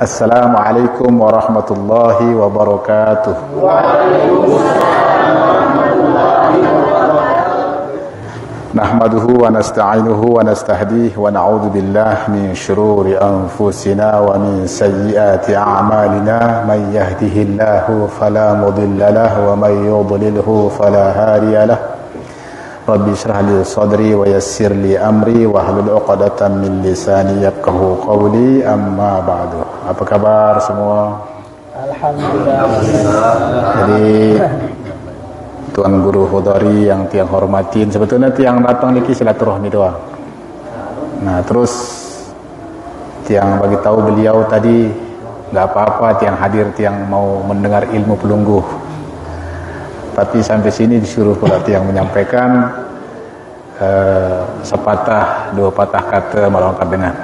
Assalamualaikum warahmatullahi wabarakatuh. Nahmaduhu wa nasta'inuhu wa nastahdihi wa na'udzu billahi min shururi anfusina wa min sayyiati a'malina. Man yahdihillahu fala mudilla lahu wa man yudlilhu fala hadiya lahu. Rabbi shrah li sadri wa yassir li amri wa hlul 'uqdatam min lisani yafqahu qawli, amma ba'du. Apa kabar semua? Alhamdulillah. Jadi Tuan Guru Khudari yang tiang hormatin, sebetulnya tiang datang lagi silaturahmi doang. Nah, terus tiang bagi tahu beliau tadi nggak apa-apa tiang hadir, tiang mau mendengar ilmu pelungguh. Tapi sampai sini disuruh pula tiang menyampaikan sepatah dua patah kata melengkap dengan.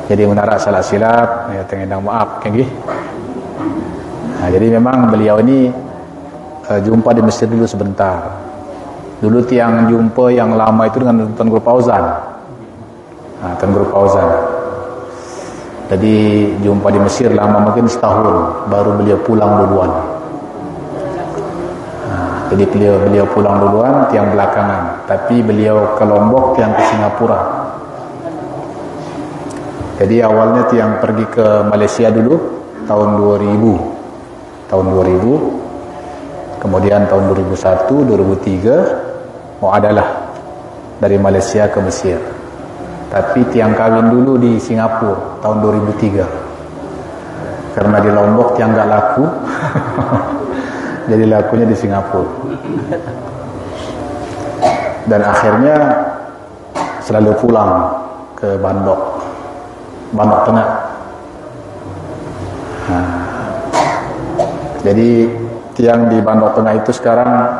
Jadi menara salah silap, ya tengendang maaf, kayak gitu. Nah, jadi memang beliau ini jumpa di Mesir dulu sebentar. Dulu tiang jumpa yang lama itu dengan Tuan Guru Fauzan. Nah, Tuan Guru Fauzan. Jadi jumpa di Mesir lama, mungkin setahun, baru beliau pulang duluan. Jadi beliau pulang duluan, tiang belakangan. Tapi beliau ke Lombok, tiang ke Singapura. Jadi awalnya tiang pergi ke Malaysia dulu tahun 2000. Tahun 2000. Kemudian tahun 2001, 2003 mau adalah dari Malaysia ke Mesir. Tapi tiang kawin dulu di Singapura tahun 2003. Karena di Lombok tiang gak laku. Jadi lakunya di Singapura. Dan akhirnya selalu pulang ke Bandok Tengah. Nah, jadi tiang di Bandok Tengah itu sekarang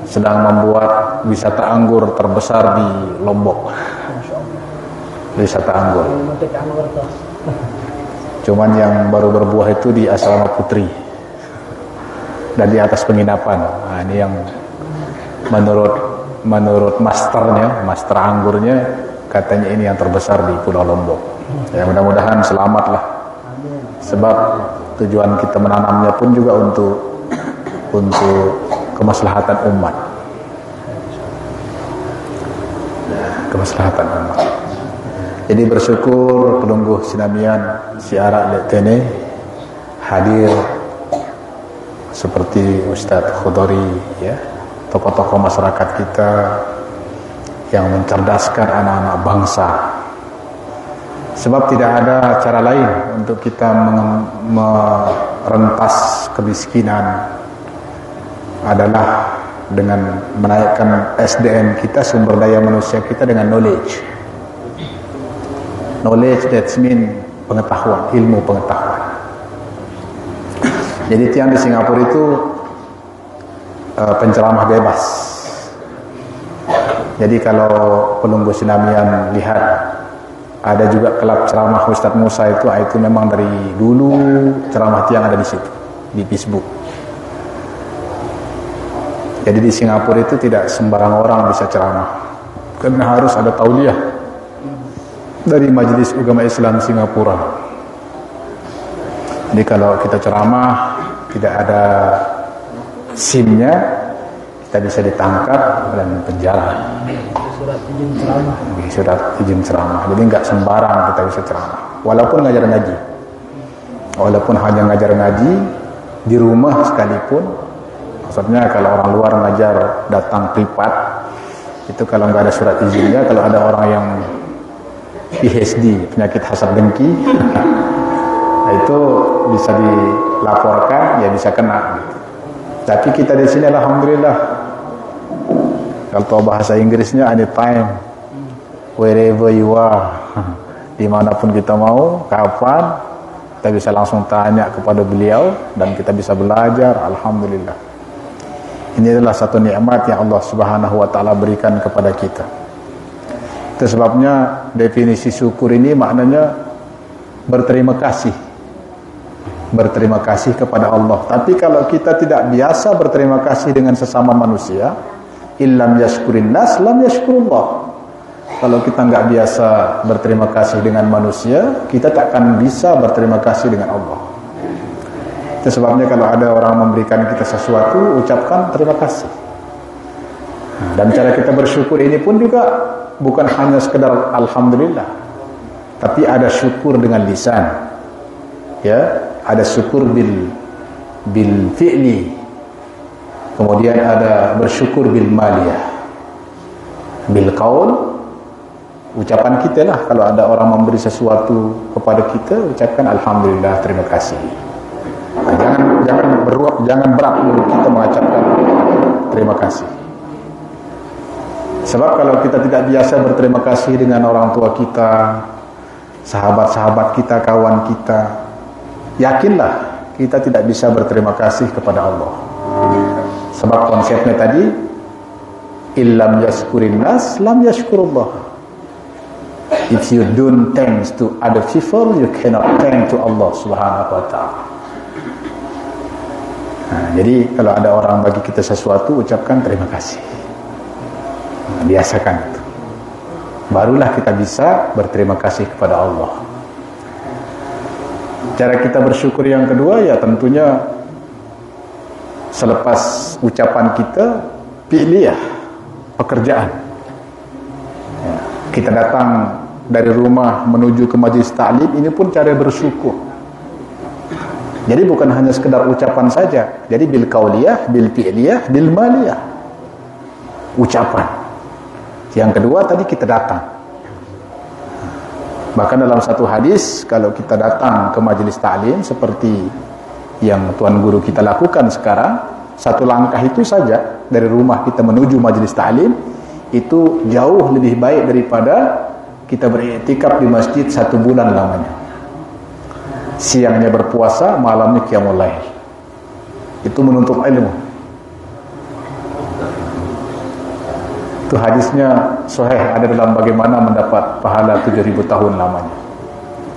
sedang membuat wisata anggur terbesar di Lombok. Wisata anggur. Cuman yang baru berbuah itu di Asrama Putri dan di atas penginapan. Nah, ini yang menurut master anggurnya, katanya ini yang terbesar di Pulau Lombok. Ya, mudah-mudahan selamatlah. Sebab tujuan kita menanamnya pun juga untuk kemaslahatan umat. Kemaslahatan umat. Jadi bersyukur pelungguh Sinamian Siara Letene hadir seperti Ustadz Khudari, ya, tokoh-tokoh masyarakat kita yang mencerdaskan anak-anak bangsa. Sebab tidak ada cara lain untuk kita merentas kemiskinan adalah dengan menaikkan SDM kita, sumber daya manusia kita, dengan knowledge. Knowledge, that means pengetahuan, ilmu pengetahuan. Jadi tiang di Singapura itu penceramah bebas. Jadi kalau pelungguh Sinamian lihat ada juga kelab ceramah Ustadz Musa itu memang dari dulu ceramah tiang ada di situ, di Facebook. Jadi di Singapura itu tidak sembarang orang bisa ceramah, karena harus ada tauliah dari Majelis Ulama Islam Singapura. Jadi kalau kita ceramah tidak ada SIM-nya, kita bisa ditangkap dan penjara. Surat izin ceramah. Jadi nggak sembarang kita bisa ceramah. Walaupun ngajar ngaji, walaupun hanya ngajar ngaji di rumah sekalipun. Maksudnya kalau orang luar ngajar datang privat, itu kalau nggak ada surat izinnya, kalau ada orang yang PhD, penyakit hasad dengki, nah itu bisa dilaporkan, ya bisa kena gitu. Tapi kita di sini alhamdulillah, kalau bahasa Inggrisnya anytime, wherever you are, dimanapun kita mau, kapan, kita bisa langsung tanya kepada beliau dan kita bisa belajar. Alhamdulillah. Ini adalah satu nikmat yang Allah Subhanahu wa taala berikan kepada kita. Itu sebabnya definisi syukur ini maknanya berterima kasih. Berterima kasih kepada Allah. Tapi kalau kita tidak biasa berterima kasih dengan sesama manusia, illam yashkurin nas lam yashkurullah. Kalau kita nggak biasa berterima kasih dengan manusia, kita tak akan bisa berterima kasih dengan Allah. Itu sebabnya kalau ada orang memberikan kita sesuatu, ucapkan terima kasih. Dan cara kita bersyukur ini pun juga bukan hanya sekedar alhamdulillah, tapi ada syukur dengan lisan. Ya, ada syukur bil fi'li. Kemudian ada bersyukur bil maliyah. Bil qaul, ucapan kita lah. Kalau ada orang memberi sesuatu kepada kita, ucapkan alhamdulillah, terima kasih. Nah, jangan berat mulut kita mengucapkan terima kasih. Sebab kalau kita tidak biasa berterima kasih dengan orang tua kita, sahabat-sahabat kita, kawan kita, yakinlah kita tidak bisa berterima kasih kepada Allah. Sebab konsepnya tadi, illam yashkurin nas lam yashkurullah. If you don't thanks to other people, you cannot thank to Allah Subhanahu wa ta'ala. Nah, jadi kalau ada orang bagi kita sesuatu, ucapkan terima kasih. Nah, biasakan itu. Barulah kita bisa berterima kasih kepada Allah. Cara kita bersyukur yang kedua, ya tentunya selepas ucapan kita, fi'liyah, pekerjaan. Ya, kita datang dari rumah menuju ke majlis ta'lim, ini pun cara bersyukur. Jadi bukan hanya sekedar ucapan saja. Jadi bil qauliyah, bil fi'liyah, bil maliyah. Ucapan. Yang kedua tadi kita datang. Bahkan dalam satu hadis, kalau kita datang ke majlis ta'lim seperti yang Tuan Guru kita lakukan sekarang, satu langkah itu saja dari rumah kita menuju majlis ta'lim, itu jauh lebih baik daripada kita beriktikaf di masjid 1 bulan lamanya. Siangnya berpuasa, malamnya qiyamul lail. Itu menuntut ilmu. Itu hadisnya sahih, ada dalam bagaimana mendapat pahala 7.000 tahun lamanya.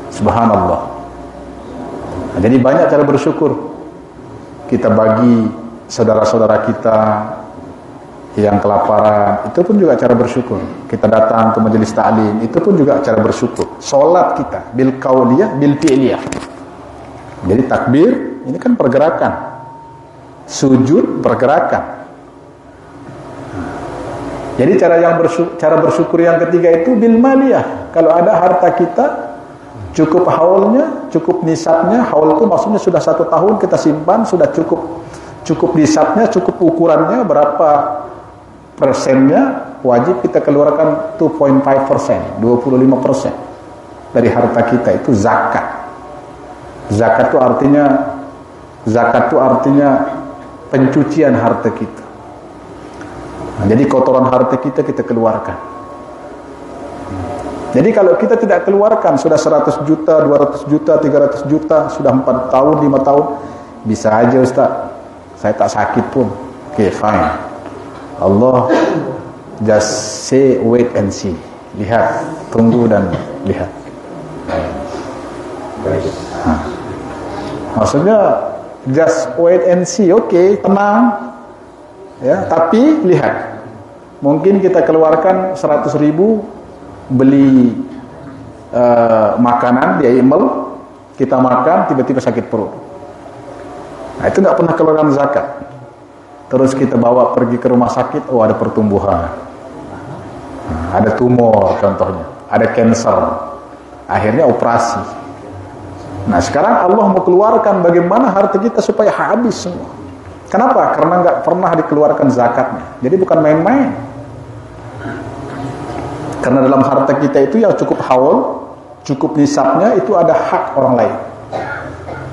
Subhanallah. Nah, jadi banyak cara bersyukur. Kita bagi saudara-saudara kita yang kelaparan, itu pun juga cara bersyukur. Kita datang ke majelis ta'lim, itu pun juga cara bersyukur. Salat kita bil qauliyah, bil fi'liyah. Jadi takbir ini kan pergerakan, sujud pergerakan. Jadi cara bersyukur yang ketiga itu bil maliyah. Kalau ada harta kita cukup haulnya, cukup nisabnya. Haul itu maksudnya sudah 1 tahun kita simpan, sudah cukup nisabnya, cukup ukurannya, berapa persennya, wajib kita keluarkan 2.5%, 25% dari harta kita itu zakat. Zakat itu artinya pencucian harta kita. Nah, jadi kotoran harta kita keluarkan. Jadi kalau kita tidak keluarkan, sudah 100 juta, 200 juta, 300 juta, sudah 4 tahun, 5 tahun, bisa aja Ustaz, saya tak sakit pun. Okay, fine. Allah just say wait and see. Lihat, tunggu dan lihat. Maksudnya just wait and see, okay, tenang. Ya, tapi lihat. Mungkin kita keluarkan 100.000 beli makanan di email, kita makan tiba-tiba sakit perut. Nah, itu enggak pernah keluarkan zakat. Terus kita bawa pergi ke rumah sakit, oh ada pertumbuhan. Ada tumor contohnya, ada cancer. Akhirnya operasi. Nah, sekarang Allah mau keluarkan bagaimana harta kita supaya habis semua. Kenapa? Karena nggak pernah dikeluarkan zakatnya. Jadi bukan main-main. Karena dalam harta kita itu yang cukup haul, cukup nisabnya itu ada hak orang lain.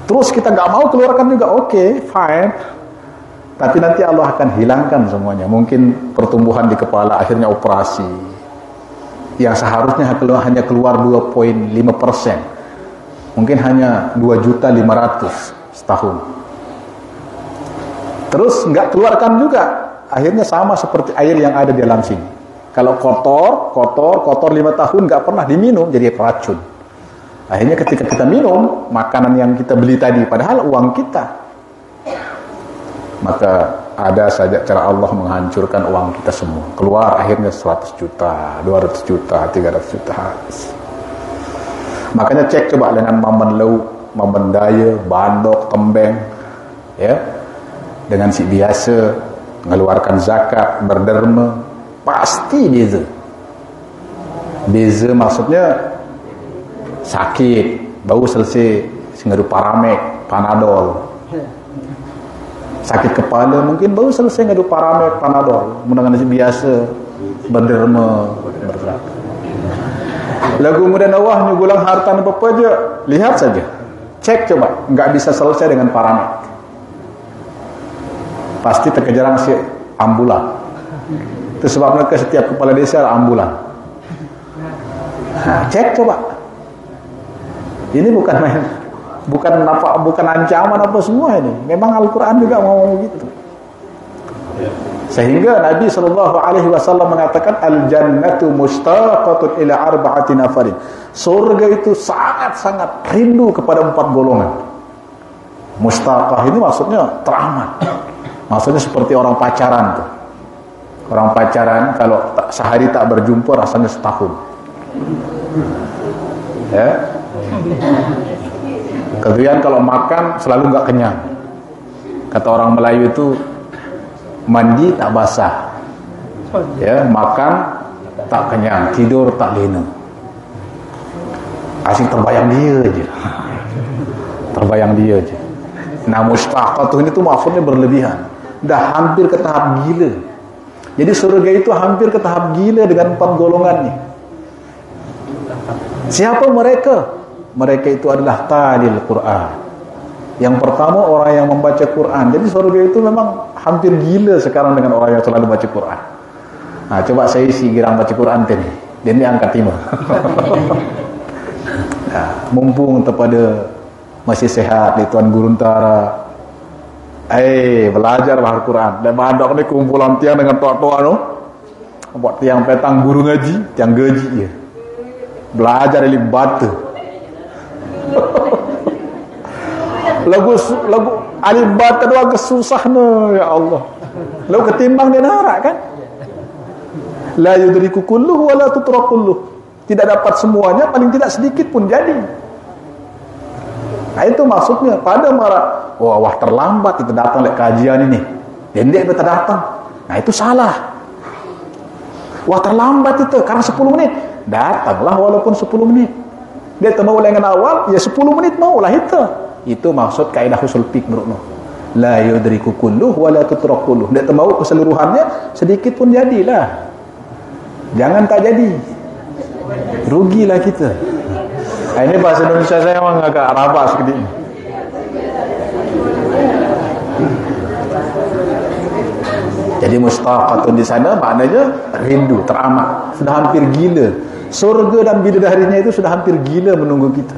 Terus kita nggak mau keluarkan juga, oke, fine. Tapi nanti Allah akan hilangkan semuanya. Mungkin pertumbuhan di kepala, akhirnya operasi. Yang seharusnya hanya keluar 2.5%. Mungkin hanya 2.500.000 setahun. Terus nggak keluarkan juga, akhirnya sama seperti air yang ada di dalam sini. Kalau kotor 5 tahun nggak pernah diminum, jadi racun. Akhirnya ketika kita minum makanan yang kita beli tadi, padahal uang kita, maka ada saja cara Allah menghancurkan uang kita semua. Keluar akhirnya 100 juta, 200 juta, 300 juta habis. Makanya cek coba dengan Mamen Lau, Mamen Daya, Bandok, Tembeng, ya, dengan si biasa mengeluarkan zakat, berderma, pasti beza. Beza maksudnya sakit, baru selesai ngadu Paramek, Panadol. Sakit kepala mungkin baru selesai ngadu Paramek, Panadol. Dengan si biasa berderma, berzakat. Lagu muda nawah nyugulang harta apa aja, lihat saja, cek coba, nggak bisa selesai dengan Paramek, pasti terkejarang si ambulan. Itu sebabnya ke setiap kepala desa ada ambulan. Nah, cek coba, ini bukan main, bukan ancaman apa semua ini, memang Al-Quran juga mau begitu. Sehingga Nabi SAW mengatakan al-jannatu mustaqatun ila arba'ati nafarin. Surga itu sangat-sangat rindu kepada 4 golongan. Mustaqah ini maksudnya teramat. Maksudnya seperti orang pacaran tuh. Orang pacaran kalau sehari tak berjumpa rasanya setahun. Ya. Kemudian kalau makan selalu enggak kenyang. Kata orang Melayu itu mandi tak basah, ya, makan tak kenyang, tidur tak lena. Asyik terbayang dia aja, terbayang dia aja. Nah, mustaqatuh ini tuh maksudnya berlebihan, dah hampir ke tahap gila. Jadi surga itu hampir ke tahap gila dengan 4 golongannya. Siapa mereka? Mereka itu adalah talil Quran. Yang pertama orang yang membaca Quran. Jadi surga itu memang hampir gila sekarang dengan orang yang selalu baca Quran. Nah, coba saya isi girang baca Quran tadi. Dan dia angkat 5. Nah, mumpung terpada masih sehat di Tuan Guruntara. Belajar bahasa Quran. Dan mandok ni kumpulan tiang dengan tua-tua tu. Buat tiang petang guru ngaji, tiang gaji je. Belajar dari batu. Lagu alibat tu agak susah no, ya Allah. Lalu ketimbang dia narak kan? La yudriku kulluhu wa la tutrak kulluh. Tidak dapat semuanya, paling tidak sedikit pun jadi. Nah, itu maksudnya pada marah, wah terlambat itu datang lek kajian ini. Dan dia betul datang. Nah, itu salah. Wah terlambat itu karena 10 menit. Datanglah walaupun 10 menit. Dia tak mau dengan awal, ya 10 menit maulah itu. Itu maksud kaidah usul fiqh menurutmu. La yudriku kulluh wa la tutrak kulluh. Dia tak mau keseluruhannya, sedikit pun jadilah. Jangan tak jadi. Rugilah kita. Nah, ini bahasa Indonesia saya memang agak rabak sedikit. Jadi mustaqatun di sana maknanya rindu, teramat, sudah hampir gila. Surga dan bidadarinya itu sudah hampir gila menunggu kita.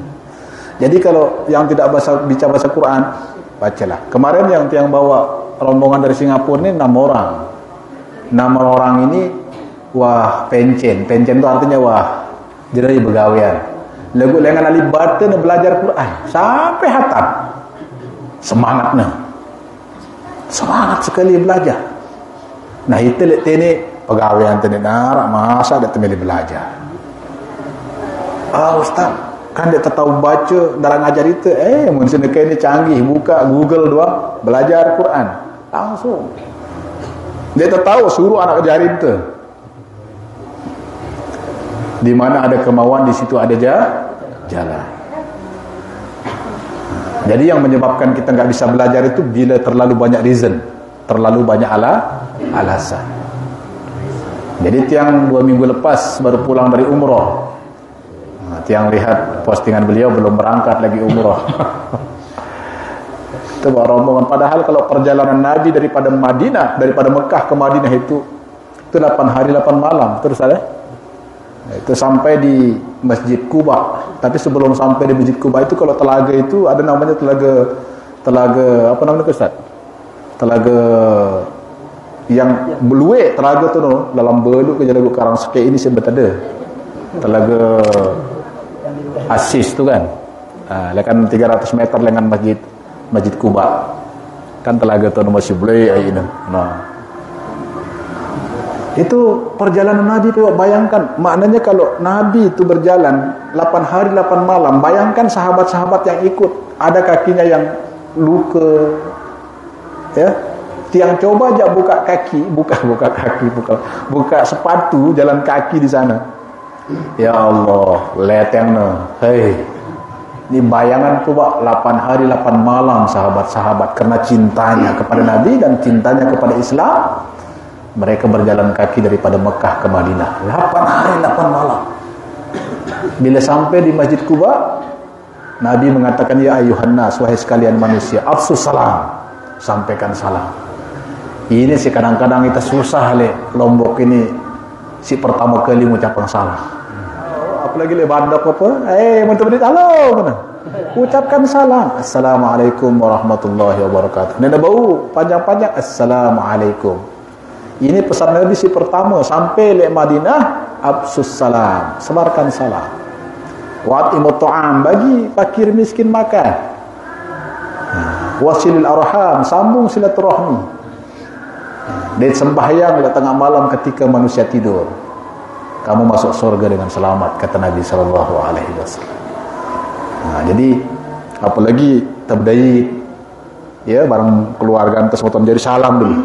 Jadi kalau yang tidak bicara bahasa Quran, bacalah. Kemarin yang bawa rombongan dari Singapura ini 6 orang. 6 orang ini wah pencen. Pencen itu artinya wah jadi begawian. Lagu lengan ali batin belajar Quran sampai hatam. Semangatnya. Semangat sekali belajar. Nah, itu lihat ini pegawaian tadi narak masa ada temeli belajar. Ustaz, kan dia tahu baca dalam ngajar itu, mungkin ini canggih, buka Google doang, belajar Quran langsung. Dia tahu suruh anak ajarin itu. Di mana ada kemauan di situ ada jalan. Jadi yang menyebabkan kita nggak bisa belajar itu bila terlalu banyak reason, terlalu banyak alasan. Jadi tiang 2 minggu lepas baru pulang dari umroh. Tiang lihat postingan beliau belum berangkat lagi umroh. Itu rombongan. Padahal kalau perjalanan Nabi daripada Mekah ke Madinah itu 8 hari 8 malam terus ada. Itu sampai di Masjid Quba. Tapi sebelum sampai di Masjid Quba itu kalau telaga itu ada namanya telaga apa namanya Ustaz? Telaga yang beluwe telaga tu no, dalam beluk ke jalan karang sekek ini sebet ada. Telaga Asis tu kan. Lekan 300 meter dengan Masjid Quba. Kan telaga tu masih boleh ini. Nah. Itu perjalanan Nabi tu, bayangkan. Maknanya kalau Nabi itu berjalan 8 hari 8 malam, bayangkan sahabat-sahabat yang ikut, ada kakinya yang luka. Ya. Tiang coba aja buka kaki, buka sepatu jalan kaki di sana. Ya Allah, letengna. Hei. Ini bayangan coba 8 hari 8 malam sahabat-sahabat karena cintanya kepada Nabi dan cintanya kepada Islam. Mereka berjalan kaki daripada Mekah ke Madinah 8 hari 8 malam. Bila sampai di Masjid Quba, Nabi mengatakan, ya ayuhan nas, wahai sekalian manusia, afsus salam, sampaikan salam. Ini sih kadang-kadang kita susah Lombok ini si pertama kali mengucapkan salam. Apalagi bandar apa? Menteri halo mana? Ucapkan salam. Assalamualaikum warahmatullahi wabarakatuh. Nada bau panjang-panjang assalamualaikum. Ini pesan Nabi si pertama sampai di Madinah, absus salam, sebarkan salam. Wa'timut ta'am, bagi fakir miskin makan. Wasilil arham, sambung silaturahmi. Dan sembahyang tengah malam ketika manusia tidur. Kamu masuk surga dengan selamat, kata Nabi sallallahu alaihi wasallam. Jadi apalagi tabdai ya barang keluarga antas moton jadi salam dulu.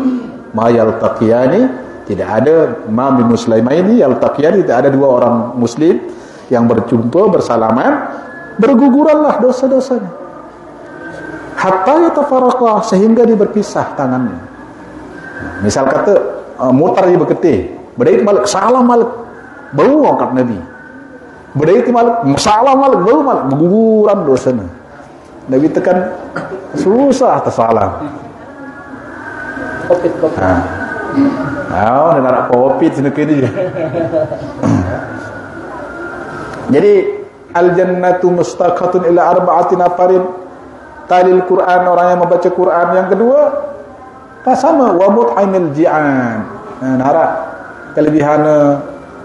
Ma yaltaqiyani, tidak ada ma min muslimaini yaltaqiyani, tidak ada dua orang muslim yang berjumpa bersalaman, berguguranlah dosa-dosanya. Hatta yatafaraqah, sehingga dia berpisah tangannya. Misal kata mutar dia berketih, berdai malik salam malik bau angkat Nabi. Berdai malik salam malik bau malik berguguran dosanya. Nabi tekan susah tersalam. Kopit. Nak kopit sini kini. Jadi al-jannatu mustaqatun ila arba'ati nafarin. Talil Quran, orang yang membaca Quran. Yang kedua, sama wa mut'imil ji'an. Nara kelebihan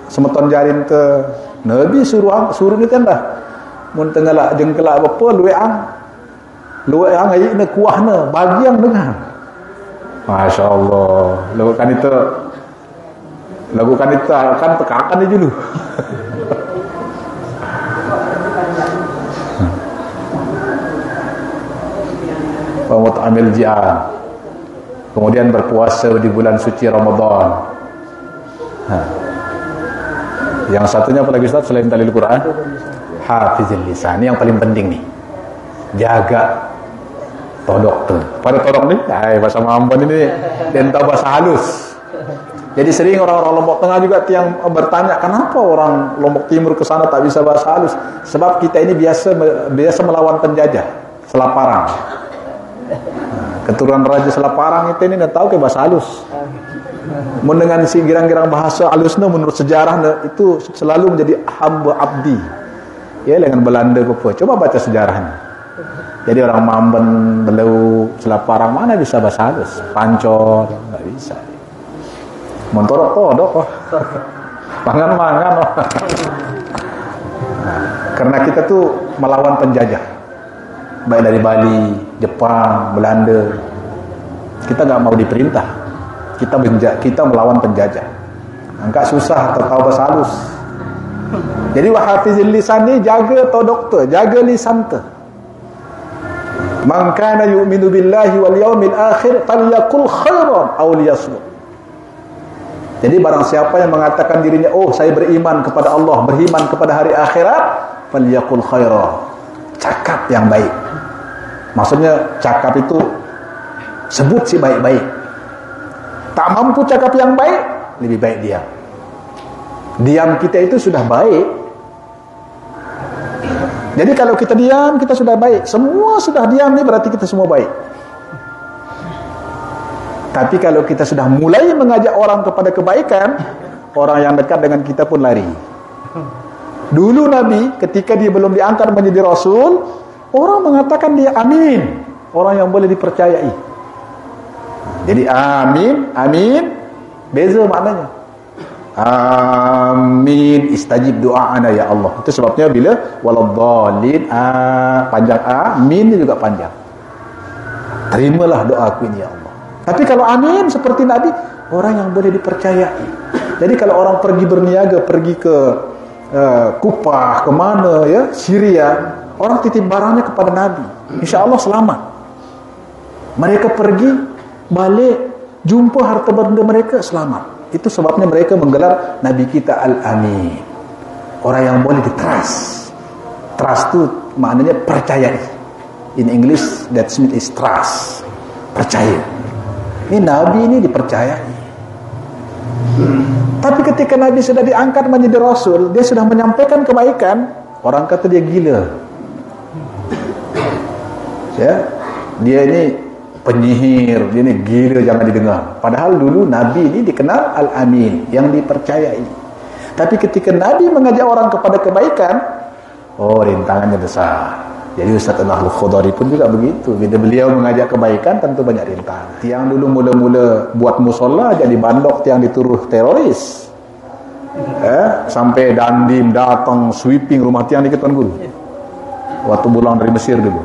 semeton jarin ke Nabi suruh ni kan dah. Mun tengah jengkelak apa luang ai ne kuahna bagi yang dengar. Masya Allah, lakukan itu kan tekakan dia dulu. Pemut amil ji'an, kemudian berpuasa di bulan suci Ramadan. Yang satunya apa lagi Ustaz selain talil Quran? Hafizil lisan. Ini yang paling penting nih, jaga todok tu. Pada todok ni, bahasa Ambon ini denta bahasa halus. Jadi sering orang-orang Lombok Tengah juga yang bertanya, kenapa orang Lombok Timur ke sana tak bisa bahasa halus? Sebab kita ini biasa melawan penjajah, Selaparang. Keturunan Raja Selaparang itu ini dah tahu ke bahasa halus. Dengan si girang-girang bahasa halusnya menurut sejarah itu selalu menjadi hamba abdi. Ya, dengan Belanda apa. Coba baca sejarahnya. Jadi orang Mamben, Belau, Selaparang mana bisa bahasa halus? Pancor, enggak bisa. Montorok kodok. Mangan-mangan. Karena kita tuh melawan penjajah. Baik dari Bali, Jepang, Belanda. Kita enggak mau diperintah. Kita melawan penjajah. Enggak susah atau tahu bahasa halus. Jadi wahafizil lisan ni jaga todok tu, jaga lisan tu. Man kana yu'minu billahi wal yaumil akhir falyakul khairan aw liyasmut. Jadi barang siapa yang mengatakan dirinya, oh saya beriman kepada Allah, beriman kepada hari akhirat, falyakul khairan. Cakap yang baik. Maksudnya cakap itu sebut si baik-baik. Tak mampu cakap yang baik, lebih baik diam. Diam kita itu sudah baik. Jadi kalau kita diam, kita sudah baik. Semua sudah diam ni berarti kita semua baik. Tapi kalau kita sudah mulai mengajak orang kepada kebaikan, orang yang dekat dengan kita pun lari. Dulu Nabi ketika dia belum diangkat menjadi Rasul, orang mengatakan dia amin, orang yang boleh dipercayai. Jadi amin, beza maknanya. Amin, istajib doa'ana ya Allah. Itu sebabnya bila waladhdallin, panjang amin juga panjang. terimalah doaku ini ya Allah. Tapi kalau amin seperti Nabi, orang yang boleh dipercayai. Jadi kalau orang pergi berniaga, pergi ke Kupah, kemana ya, Syria, orang titip barangnya kepada Nabi, insya Allah selamat. Mereka pergi, balik, jumpa harta benda mereka, selamat. Itu sebabnya mereka menggelar Nabi kita Al-Amin, orang yang boleh di-trust. Trust itu maknanya percayai. In English that means is trust, percaya. Ini Nabi ini dipercayai. Tapi ketika Nabi sudah diangkat menjadi Rasul, dia sudah menyampaikan kebaikan, orang kata dia gila. Ya, dia ini penyihir, dia ini gila, jangan didengar. Padahal dulu Nabi ini dikenal Al-Amin, yang dipercayai. Tapi ketika Nabi mengajak orang kepada kebaikan, rintangannya besar. Jadi Ustaz Al-Khudari pun juga begitu. Bila beliau mengajak kebaikan, tentu banyak rintangan. Tiang dulu mula-mula buat musola, jadi bandok tiang dituduh teroris. Sampai Dandim datang sweeping rumah tiang dikit Tuan Guru. Waktu pulang dari Mesir dulu,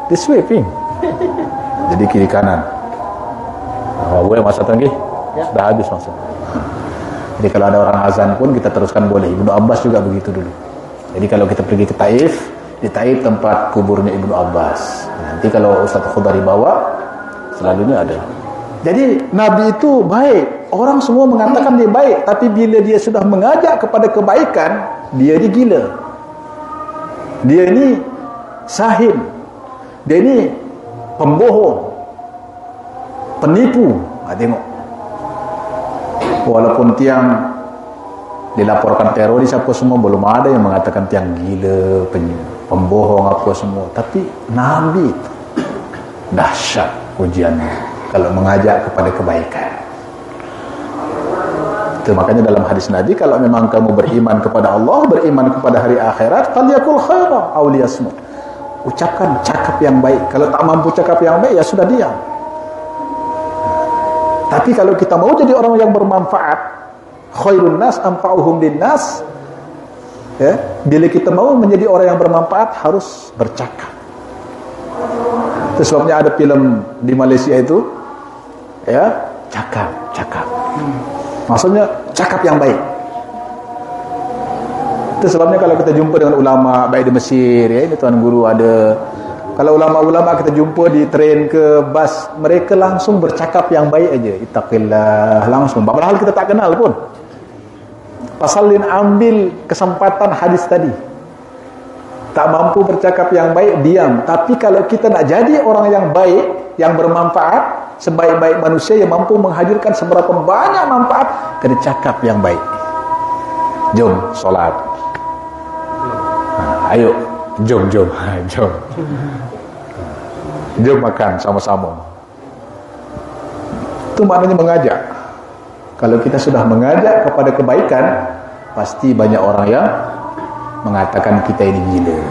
dia sweeping. Jadi kiri kanan. Boleh masa tanggi? Sudah habis masa. Jadi kalau ada orang azan pun kita teruskan boleh. Ibnu Abbas juga begitu dulu. Jadi kalau kita pergi ke Taif, di Taif tempat kuburnya Ibnu Abbas. Nanti kalau Ustaz Khudari bawa, selalunya ada. Jadi Nabi itu baik. Orang semua mengatakan dia baik, tapi bila dia sudah mengajak kepada kebaikan, dia ini gila. Dia ini sahim. Dia ini pembohong, penipu. Tengok. Walaupun tiang dilaporkan teroris apa semua, belum ada yang mengatakan tiang gila, pembohong apa semua. Tapi Nabi dahsyat ujiannya kalau mengajak kepada kebaikan. Itu makanya dalam hadis Nabi, kalau memang kamu beriman kepada Allah, beriman kepada hari akhirat, falyakul khairan aw liyasmut. Ucapkan, cakap yang baik. Kalau tak mampu cakap yang baik, ya sudah diam. Tapi kalau kita mau jadi orang yang bermanfaat, khairun nas anfa'uhum linnas, ya, bila kita mau menjadi orang yang bermanfaat, harus bercakap. Itu sebabnya ada film di Malaysia itu, ya, cakap. Maksudnya cakap yang baik. Itu sebabnya kalau kita jumpa dengan ulama baik di Mesir, ya, ini Tuan Guru ada. Kalau ulama-ulama kita jumpa di train ke bas, mereka langsung bercakap yang baik aja. Ittaqillah, langsung. Padahal kita tak kenal pun. Pasalin ambil kesempatan hadis tadi. Tak mampu bercakap yang baik, diam. Tapi kalau kita nak jadi orang yang baik, yang bermanfaat, sebaik-baik manusia yang mampu menghadirkan seberapa banyak manfaat, kena cakap yang baik. Jom solat. Ayo, jom. Jom makan sama-sama. Itu maknanya mengajak. Kalau kita sudah mengajak kepada kebaikan, pasti banyak orang yang mengatakan kita ini gila.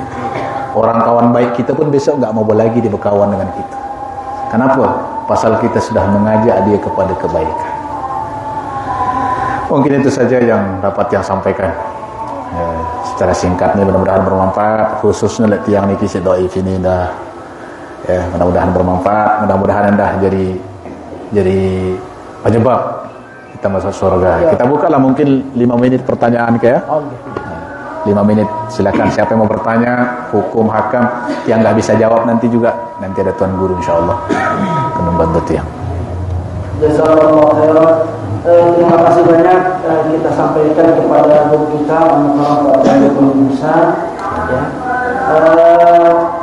Orang kawan baik kita pun besok gak mau lagi dia berkawan dengan kita. Kenapa? Pasal kita sudah mengajak dia kepada kebaikan. Mungkin itu saja yang dapat yang sampaikan. Secara singkatnya, mudah-mudahan bermanfaat. Khususnya lihat tiang niki si doif ini dah. Ya, mudah-mudahan bermanfaat. Mudah-mudahan dah jadi penyebab kita masuk surga. Kita bukalah mungkin 5 menit pertanyaan ke ya. 5 menit, silakan siapa yang mau bertanya, hukum, hakam, yang nggak bisa jawab nanti juga, nanti ada Tuan Guru insyaallah akan membantu tiang. Jazakallahu khairan. Terima kasih banyak kita sampaikan kepada guru kita Pak Musa, ya.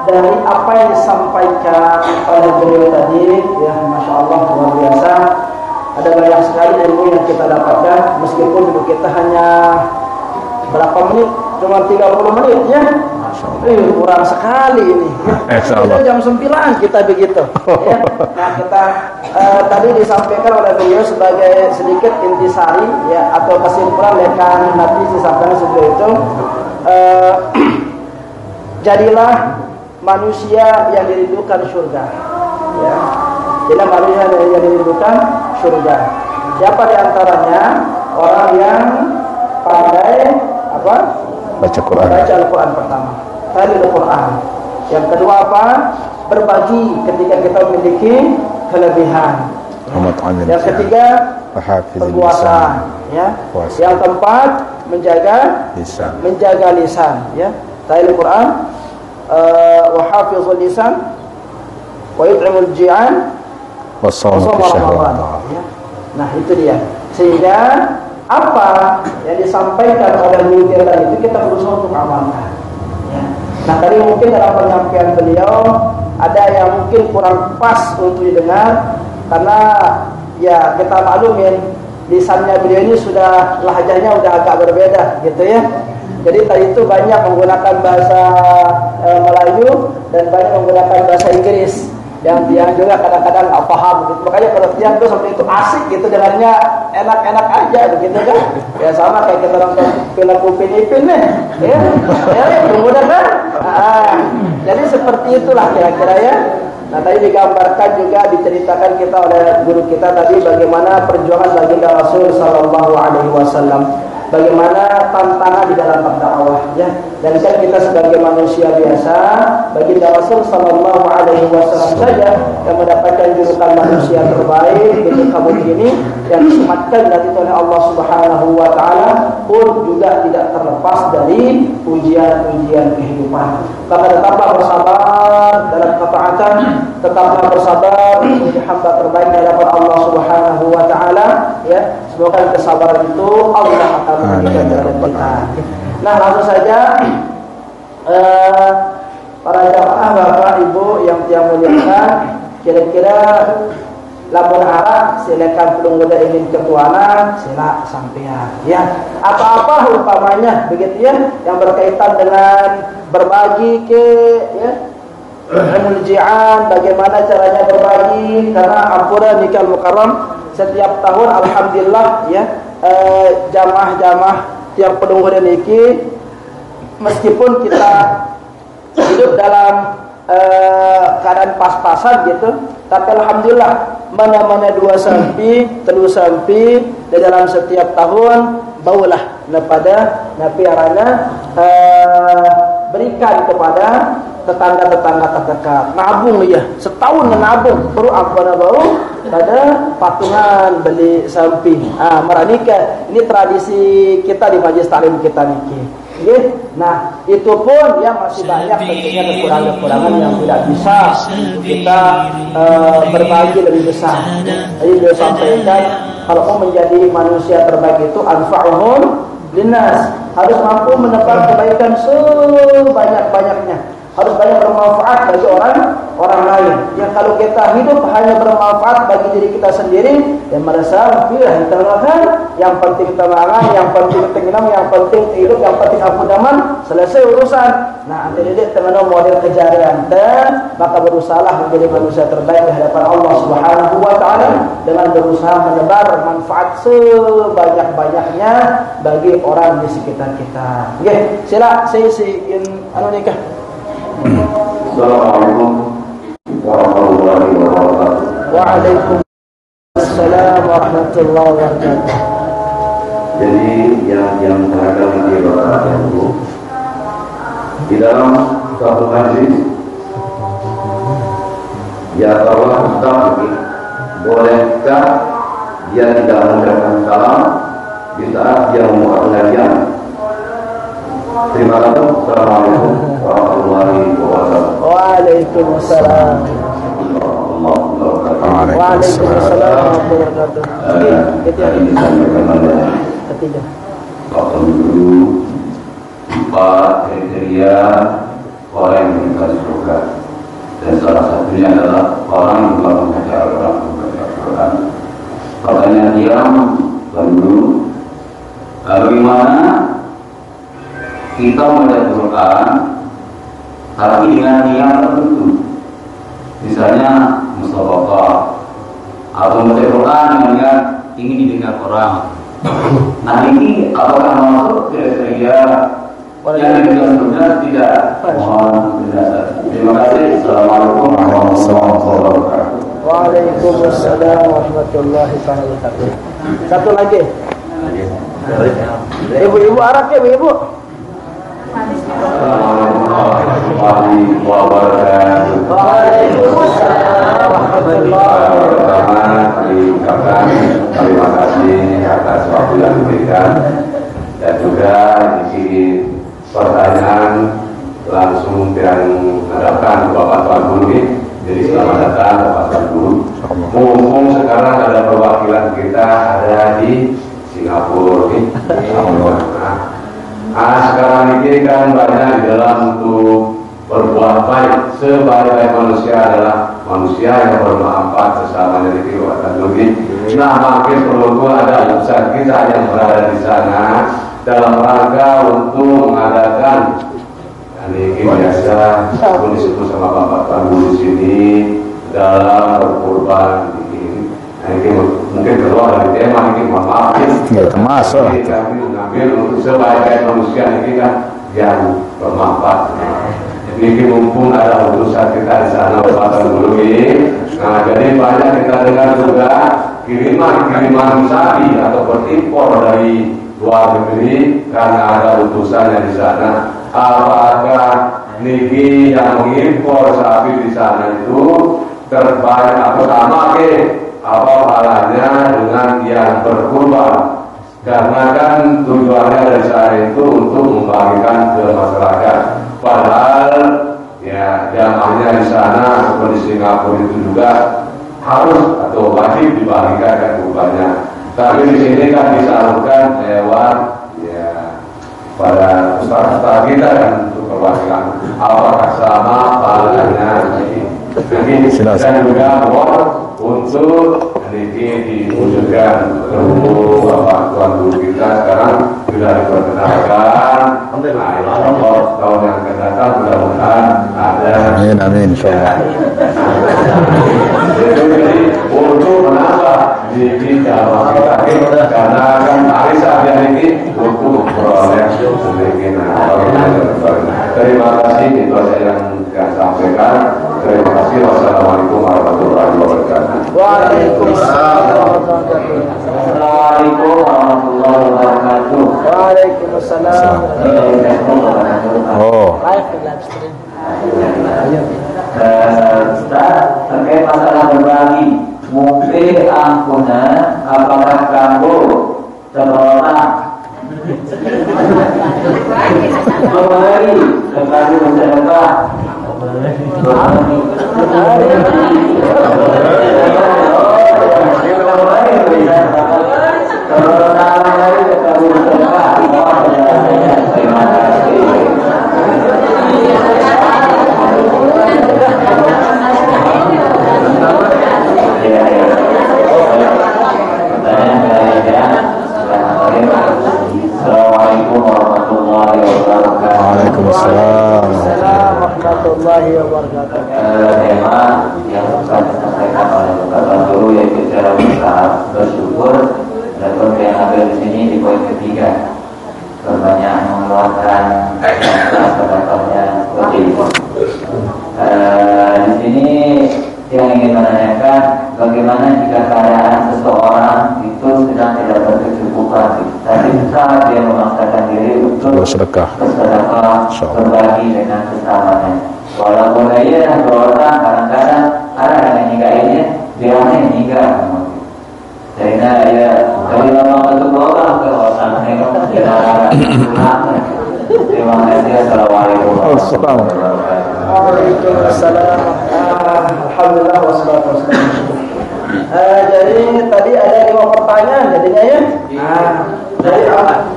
Dari apa yang disampaikan oleh beliau tadi, ya, masya Allah, luar biasa. Ada banyak sekali ilmu yang kita dapatkan, meskipun kita hanya berapa menit, cuma 30 menit, ya. Kurang sekali ini. Itu jam 9 kita begitu. Ya. Nah, kita tadi disampaikan oleh beliau sebagai sedikit intisari, ya, atau kesimpulan lekan Nabi disampaikan sebelum itu. Jadilah manusia yang dirindukan surga. Ya. Jadilah manusia yang dirindukan surga. Siapa di antaranya? Orang yang pandai apa? Baca Quran. Baca Al-Quran pertama. Tadi Al-Quran. Yang kedua apa? berbagi ketika kita memiliki kelebihan. Yang ketiga, berpuasa. Ya. Yang keempat, menjaga lisan. Ya. Ayat Al-Quran, wa hafizul lisan, wa yut'imul ji'an, wa shawma Ramadan. Ya. Nah itu dia. Sehingga apa yang disampaikan oleh guru kita itu kita berusaha untuk amalkan. Ya. Nah tadi mungkin dalam penyampaian beliau ada yang mungkin kurang pas untuk didengar, karena ya kita maklumin lisannya beliau ini sudah lahjahnya udah agak berbeda gitu ya. Jadi tadi itu banyak menggunakan bahasa Melayu dan banyak menggunakan bahasa Inggris yang juga kadang-kadang nggak paham gitu. Makanya kalau tiang tuh seperti itu asik gitu, dengarnya enak-enak aja begitu kan. Ya sama kayak kita nonton film Upin Ipin nih. Ya, kemudian kan. Jadi seperti itulah kira-kira ya. Nah tadi digambarkan juga diceritakan kita oleh guru kita tadi bagaimana perjuangan baginda Rasul Sallallahu Alaihi Wasallam, bagaimana tantangan di dalam berdakwah ya. Dan kan kita sebagai manusia biasa, baginda Rasul Sallallahu Alaihi Wasallam saja yang mendapatkan julukan manusia terbaik di kaum ini, yang disematkan dari oleh Allah Subhanahu Wa Taala, pun juga tidak terlepas dari ujian-ujian kehidupan. Maka tetaplah bersabar dalam ketaatan, tetaplah bersabar menjadi hamba terbaik di hadapan Allah Subhanahu Wa Taala ya. Semoga kesabaran itu Allah akan memberikan kepada kita. Nah langsung saja para jamaah bapak ibu yang muliakan, kira-kira lamun arah silakan pelungguda ingin ketuanan sila sampean ya. Apa-apa umpamanya begitu ya yang berkaitan dengan berbagi ke ya, ilmu-ji'an, bagaimana caranya berbagi, karena ampura nikah mukarram setiap tahun alhamdulillah ya, jamaah-jamaah yang penunggu niki meskipun kita hidup dalam keadaan pas-pasan gitu, tapi alhamdulillah mana-mana 2 sampi, 3 sampi di dalam setiap tahun baulah pada napiarana berikan kepada tetangga-tetangga terdekat. Nabung ya, setahun nabung perlu apa bau pada patungan beli sampi. Meranika ini tradisi kita di majelis taklim kita niki. Nah, itu pun ya masih banyak tentunya kekurangan-kekurangan yang tidak bisa kita berbagi lebih besar. Jadi beliau sampaikan kalau mau menjadi manusia terbaik itu anfa'uhum linnas, harus mampu menebar kebaikan sebanyak-banyaknya, harus banyak bermanfaat bagi orang lain. Ya kalau kita hidup hanya bermanfaat bagi diri kita sendiri, ya merasa pilih kita makan, yang penting kita makan, yang penting kita minum, yang penting hidup, yang penting aku daman, selesai urusan. Nah, jadi teman model kejarian dan maka berusahalah menjadi manusia terbaik di hadapan Allah Subhanahu Wa Taala dengan berusaha menebar manfaat sebanyak-banyaknya bagi orang di sekitar kita. Oke, sila saya nikah. Assalamualaikum warahmatullahi wabarakatuh. Waalaikumsalam warahmatullahi wabarakatuh. Jadi yang beragam di Bapak Ibu, di dalam suatu majlis ya Allah mustahil, bolehkah dia tidak mengucapkan salam di saat dia membuka pengajian? Terima kasih. Assalamualaikum warahmatullahi wabarakatuh. Waalaikumsalam. Waalaikumsalam warahmatullahi wabarakatuh. Tadi disampaikan oleh Pak Guru 4 kriteria orang yang meninggal surga, dan salah satunya adalah orang yang telah membaca Al-Quran. Pertanyaan dia, Pak Guru, bagaimana kita membaca Quran tapi dengan niat tertentu, misalnya musabaqah atau membaca Quran dengan niat ingin didengar orang. Nah ini apakah masuk kriteria yang didengar tidak? Mohon penjelasan. Terima kasih. Assalamualaikum warahmatullahi wabarakatuh. Waalaikumsalam warahmatullahi wabarakatuh. Satu lagi. Ibu-ibu Arab ya, ibu-ibu. Assalamualaikum warahmatullahi wabarakatuh. Pertama kami ucapkan terima kasih atas waktu yang diberikan, dan juga di sini pertanyaan langsung yang hadapkan Bapak Tuan Guru ini. Jadi selamat datang Bapak Tuan Guru. Mumpung sekarang ada perwakilan kita ada di Singapura nih. Sekarang ini kan banyak di dalam untuk berbuat baik. Sebaik-baik manusia adalah manusia yang bermanfaat sesamanya di kehidupan dunia. Nah, makin perlu ada usaha kita yang berada di sana dalam rangka untuk mengadakan ini biasa pun disebut sama Bapak Tuan Guru di sini dalam berkorban ini. Nah, ini mungkin keluar dari tema ini, mohon maaf Ya, termasuk. kami mengambil untuk sebaik-baik manusia ini kan yang bermanfaat. Ini mumpung ada urusan kita di sana Bapak Tuan Guru ini. Nah, jadi banyak kita dengar juga kiriman sapi atau berimpor dari luar negeri karena ada utusannya di sana. Apakah niki yang mengimpor sapi di sana itu terbaik atau sama apa halanya dengan yang berkurban? Karena kan tujuannya dari sana itu untuk membagikan ke masyarakat. Padahal ya jamaahnya di sana seperti Singapura itu juga harus atau wajib dibagikan kurbannya. Tapi di sini kan disalurkan lewat ya pada ustaz-ustaz kita kan untuk perwakilan. Apakah sama halnya ini? Dan juga untuk ini diwujudkan berhubung Bapak Tuan Guru kita sekarang sudah diperkenalkan. Tahun yang akan datang mudah-mudahan ada. Amin, insyaallah. Jadi untuk menambah di dalam kita karena kan Arisa yang ini untuk proses sedikit. Terima kasih, itu saja yang saya sampaikan. Terima kasih. Wassalamualaikum warahmatullahi wabarakatuh. Assalamualaikum warahmatullahi wabarakatuh. Waalaikumsalam. Oh. Ustaz, terkait masalah berbagi, mungkin ampunan apakah kamu seorang memberi sekali bersedekah Assalamualaikum warahmatullahi wabarakatuh. Waalaikumsalam warahmatullahi wabarakatuh. Tema yang akan disampaikan oleh Bapak Guru yaitu cara bersyukur dan yang ada di sini di poin ketiga, berbanyak mengeluarkan pendapatnya seperti itu. Di sini yang ingin menanyakan bagaimana jika keadaan seseorang itu sedang tidak berkecukupan, tapi saat dia memaksakan diri untuk bersedekah, berbagi dengan sesamanya. Walaupun ia berorang kadang-kadang ada yang nikahinnya, dia hanya nikah. Sehingga ya dari lama untuk orang ke orang mereka tidak. Terima kasih. Assalamualaikum warahmatullahi wabarakatuh. Waalaikumsalam. Alhamdulillah wassalatu wassalamu. Jadi tadi ada 5 pertanyaan jadinya ya. Dari apa?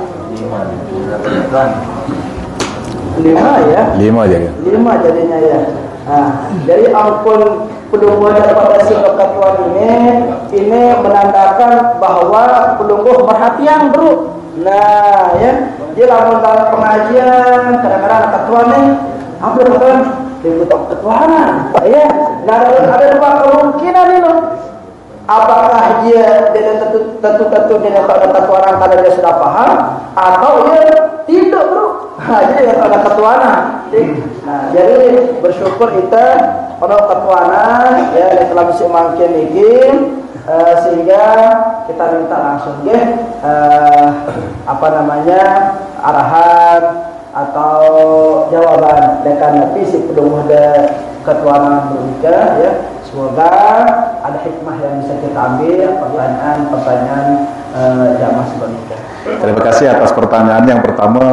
5 ya. 5 jadi. 5 jadinya ya. Jadi ampun pelungguh daripada si keketuaan ini menandakan bahwa pelungguh perhatian bro. Nah ya, dia lamun dalam pengajian kadang-kadang ketuaan nih, apa ketuaan? Dibutuh ketuanan, ya. Nah ada 2 kemungkinan ini loh. Apakah dia tentu dia ada ketuanan karena dia sudah paham, atau dia tidak bro. Jadi ada ketuanan. Nah jadi bersyukur kita pada ketuanan ya yang telah bisa makin bikin sehingga kita minta langsung ya arahan atau jawaban dekan nabi si pedunguh de ketuanan berika ya Semoga ada hikmah yang bisa kita ambil pertanyaan-pertanyaan jamaah sebaliknya. Terima kasih atas pertanyaan. Yang pertama,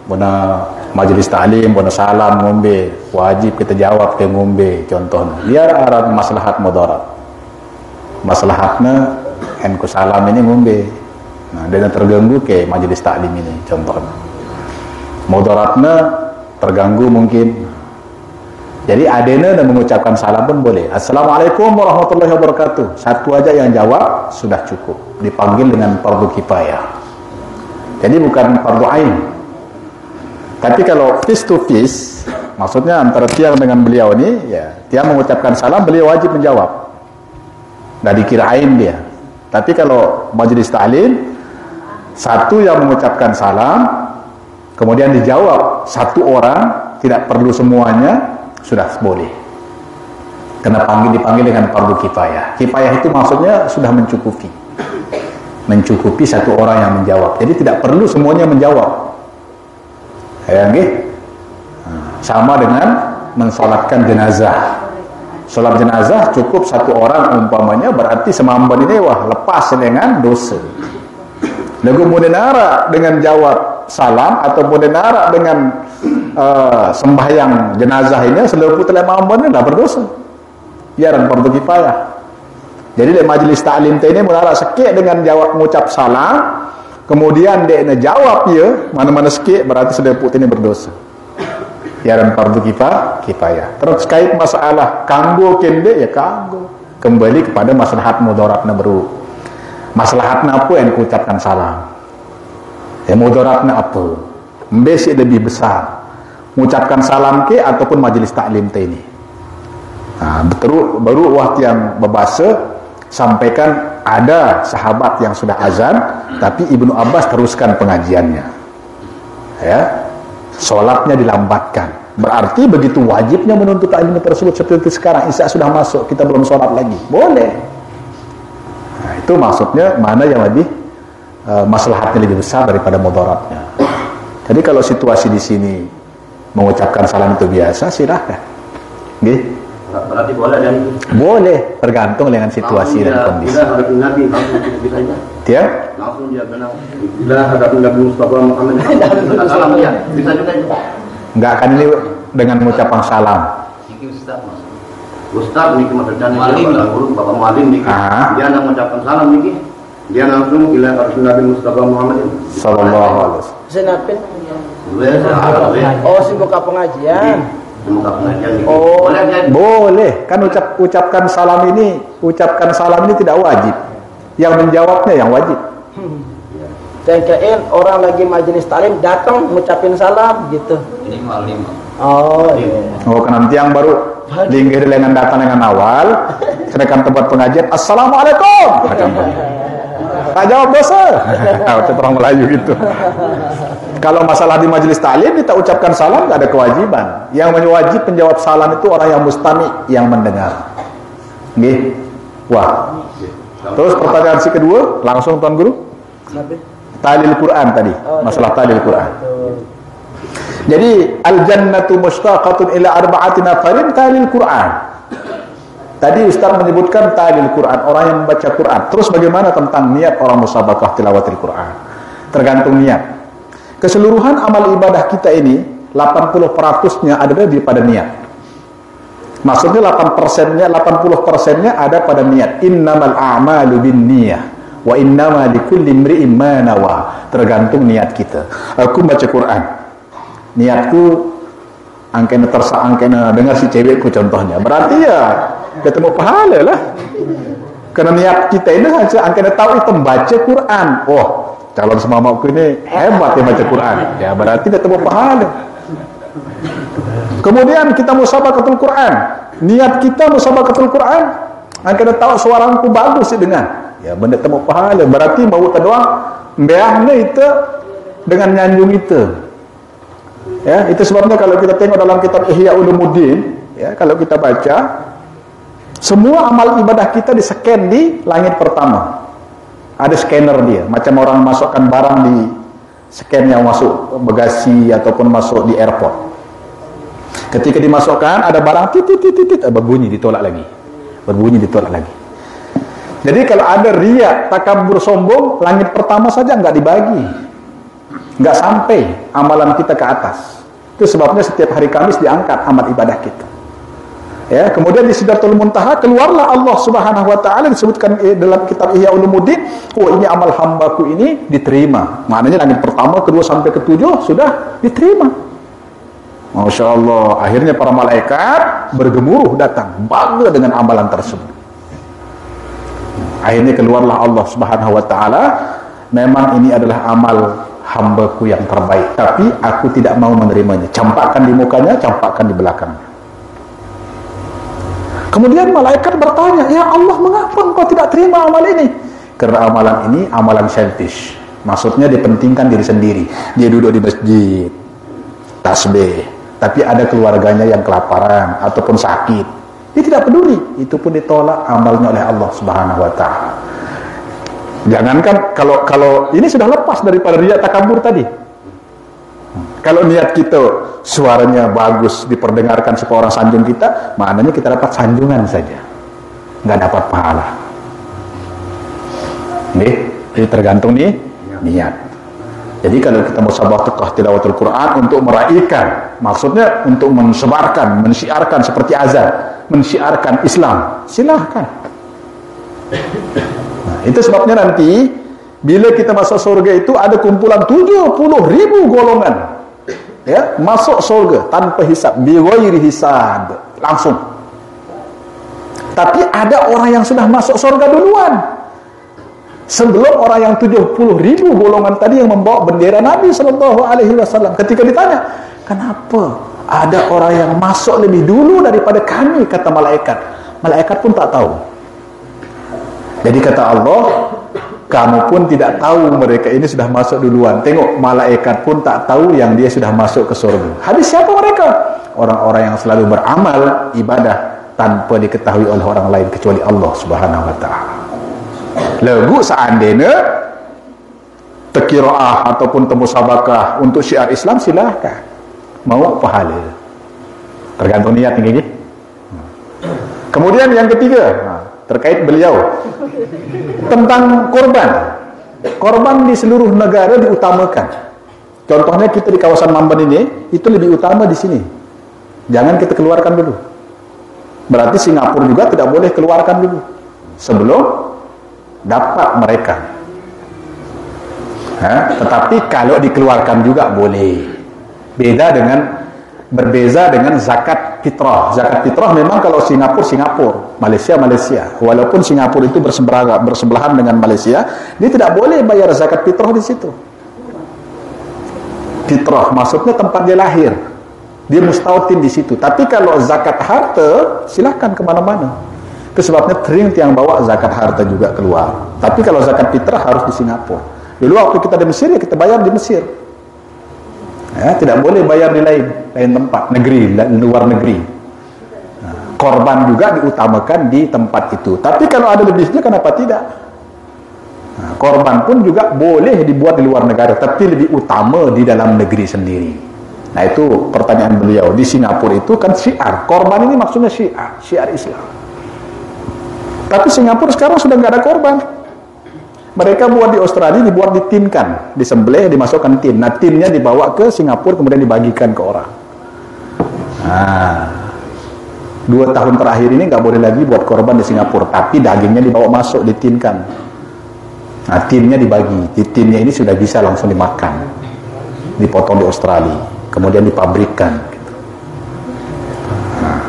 mana majelis ta'lim, mana salam ngombe, wajib kita jawab ke ngombe contohnya. Biar arah maslahat mudarat. Maslahatnya enku salam ini ngombe. Nah, dia terganggu ke majelis ta'lim ini contohnya. Mudaratnya terganggu mungkin. Jadi adena dan mengucapkan salam pun boleh. Assalamualaikum warahmatullahi wabarakatuh. Satu aja yang jawab sudah cukup. Dipanggil dengan fardu kifayah. Jadi bukan fardu ain. Tapi kalau face to face, maksudnya antara tiang dengan beliau ini, ya tiang mengucapkan salam, beliau wajib menjawab. Nggak dikirain dia. Tapi kalau majelis ta'lim, satu yang mengucapkan salam, kemudian dijawab satu orang, tidak perlu semuanya, sudah boleh. Kena dipanggil dengan fardu kifayah. Kifayah itu maksudnya sudah mencukupi. Mencukupi satu orang yang menjawab. Jadi tidak perlu semuanya menjawab. Ya, nggih? Sama dengan mensolatkan jenazah. Solat jenazah cukup satu orang umpamanya, berarti semamban ini wah lepas dengan dosa. Lagu mudenara dengan jawab salam ataupun denara dengan sembahyang jenazah ini seluruh telah mamban lah berdosa. Ya dan fardu kifayah. Jadi di majelis ta'lim ini mulai sikit dengan jawab mengucap salam, kemudian dia jawab ya mana-mana sikit berarti seluruh ini berdosa. Ya dan fardu kifayah. Terus kait masalah kanggo kende ya kanggo. Kembali kepada maslahat mudaratna baru. Maslahatna apa yang diucapkan salam? Ya mudaratna apa? Mbesi lebih besar. Mengucapkan salam ke ataupun majelis taklim ini. Nah, baru waktu yang berbahasa sampaikan ada sahabat yang sudah azan, tapi Ibnu Abbas teruskan pengajiannya. Ya. Solatnya dilambatkan. Berarti begitu wajibnya menuntut ilmu tersebut seperti sekarang Isya sudah masuk, kita belum sholat lagi. Boleh. Nah, itu maksudnya mana yang lebih maslahatnya lebih besar daripada mudaratnya. Jadi kalau situasi di sini mengucapkan salam itu biasa, silahkan. Nggih. Berarti boleh dan boleh, tergantung dengan situasi dan kondisi. Bila hadap Nabi langsung bisa aja. Dia langsung dia benar. Bila hadap Nabi Mustafa Muhammad salam dia bisa juga. Enggak akan ini dengan mengucapkan salam. Ini Ustaz niki maksudnya guru Bapak Mualim niki. Dia nak mengucapkan salam niki. Dia langsung bila hadap Nabi Mustafa Muhammad sallallahu alaihi wasallam. Senapin. Oh, si buka pengajian. Oh, boleh kan ucapkan salam ini tidak wajib, yang menjawabnya yang wajib. Tengkain orang lagi majelis taklim datang ngucapin salam gitu. Ini malim. Oh iya. Oh kan nanti yang baru linggih dengan datang dengan awal, sedangkan tempat pengajian assalamualaikum. Tak jawab dosa. Itu orang Melayu gitu. Kalau masalah di majelis taklim kita ucapkan salam tidak ada kewajiban. Yang wajib menjawab salam itu orang yang mustami, yang mendengar. Nggih. Wah. Terus pertanyaan si kedua, langsung Tuan Guru. Talil Quran tadi, masalah talil Quran. Jadi al-jannatu mushtaqatun ila arba'ati nafarin talil Quran. Tadi Ustaz menyebutkan talil Quran, orang yang membaca Quran. Terus bagaimana tentang niat orang musabaqah tilawatil Quran? Tergantung niat. Keseluruhan amal ibadah kita ini 80%-nya ada pada niat. Maksudnya 80%-nya ada pada niat. Innamal a'malu binniyah wa innama likulli imri'in ma nawa. Tergantung niat kita. Aku baca Quran. Niatku angkena dengar si cewekku contohnya. Berarti ya ketemu pahala lah. Karena niat kita ini saja angkena tahu itu membaca Quran. Oh, calon semamaku ini hebat yang baca Quran. Ya berarti ketemu pahala. Kemudian kita musabaqatul Quran. Niat kita musabaqatul Quran. Angkena tahu suaraku bagus sih dengar. Ya benda temu pahala. Berarti mau doang mbeahnya itu dengan nyanjung itu. Ya, itu sebabnya kalau kita tengok dalam kitab Ihya Ulumuddin, ya, kalau kita baca semua amal ibadah kita di-scan di langit pertama. Ada scanner dia, macam orang masukkan barang di scan yang masuk bagasi ataupun masuk di airport. Ketika dimasukkan ada barang titit berbunyi ditolak lagi. berbunyi ditolak lagi. Jadi kalau ada riya, takabur, sombong, langit pertama saja nggak dibagi, nggak sampai amalan kita ke atas. Itu sebabnya setiap hari Kamis diangkat amal ibadah kita. Ya, kemudian di Sidratul Muntaha keluarlah Allah Subhanahu wa taala, disebutkan dalam kitab Ihya Ulumuddin, oh ini amal hambaku ini diterima. Maknanya langit pertama, kedua sampai ketujuh sudah diterima. Masya Allah, akhirnya para malaikat bergemuruh datang, bangga dengan amalan tersebut. Akhirnya keluarlah Allah Subhanahu wa taala, memang ini adalah amal hambaku yang terbaik, tapi aku tidak mau menerimanya. Campakkan di mukanya, campakkan di belakangnya. Kemudian malaikat bertanya, ya Allah, mengapa engkau tidak terima amal ini? Karena amalan ini amalan selfish. Maksudnya dipentingkan diri sendiri. Dia duduk di masjid, tasbih, tapi ada keluarganya yang kelaparan ataupun sakit. Dia tidak peduli. Itu pun ditolak amalnya oleh Allah Subhanahu wa taala. Jangankan kalau ini sudah lepas daripada riya takabur tadi. Kalau niat kita suaranya bagus, diperdengarkan supaya orang sanjung kita, maknanya kita dapat sanjungan saja, nggak dapat pahala. Jadi tergantung nih niat. Jadi kalau kita mau musabaqah tilawatul Quran untuk meraihkan, maksudnya untuk mensebarkan, mensiarkan seperti azan, mensiarkan Islam, silahkan. Nah, itu sebabnya nanti bila kita masuk surga itu ada kumpulan 70.000 golongan. Ya, masuk surga tanpa hisab, bighairi hisab, langsung. Tapi ada orang yang sudah masuk surga duluan, sebelum orang yang 70.000 golongan tadi yang membawa bendera Nabi SAW. Ketika ditanya, kenapa ada orang yang masuk lebih dulu daripada kami, kata malaikat. Malaikat pun tak tahu. Jadi kata Allah, kamu pun tidak tahu mereka ini sudah masuk duluan. Tengok, malaikat pun tak tahu yang dia sudah masuk ke surga. Habis siapa mereka? Orang-orang yang selalu beramal ibadah tanpa diketahui oleh orang lain kecuali Allah Subhanahu wa taala. Lagu seandainya tekiraah ataupun temusabakah untuk syiar Islam, silahkan. Mau pahala. Tergantung niat yang gini. Kemudian yang ketiga, terkait beliau tentang korban. Korban di seluruh negara diutamakan. Contohnya kita di kawasan Mamban ini, itu lebih utama di sini. Jangan kita keluarkan dulu. Berarti Singapura juga tidak boleh keluarkan dulu sebelum dapat mereka. Tetapi kalau dikeluarkan juga boleh. Berbeza dengan zakat fitrah. Zakat fitrah memang kalau Singapura, Malaysia. Walaupun Singapura itu bersebelahan dengan Malaysia, dia tidak boleh bayar zakat fitrah di situ. Fitrah maksudnya tempat dia lahir, dia mustautin di situ. Tapi kalau zakat harta, silahkan kemana-mana. Itu sebabnya Trint yang bawa zakat harta juga keluar. Tapi kalau zakat fitrah harus di Singapura. Dulu waktu kita di Mesir, ya kita bayar di Mesir. Ya, tidak boleh bayar di lain tempat, luar negeri. Nah, korban juga diutamakan di tempat itu. Tapi kalau ada lebihnya, kenapa tidak? Nah, korban pun juga boleh dibuat di luar negara, tapi lebih utama di dalam negeri sendiri. Nah, itu pertanyaan beliau. Di Singapura itu kan syiar. Korban ini maksudnya syiar Islam. Tapi Singapura sekarang sudah nggak ada korban. Mereka buat di Australia, dibuat ditinkan, disembelih, dimasukkan tin. Nah, tinnya dibawa ke Singapura, kemudian dibagikan ke orang. Nah, 2 tahun terakhir ini nggak boleh lagi buat korban di Singapura, tapi dagingnya dibawa masuk, ditinkan. Nah, tinnya dibagi. Di tinnya ini sudah bisa langsung dimakan, dipotong di Australia, kemudian dipabrikkan. Gitu. Nah,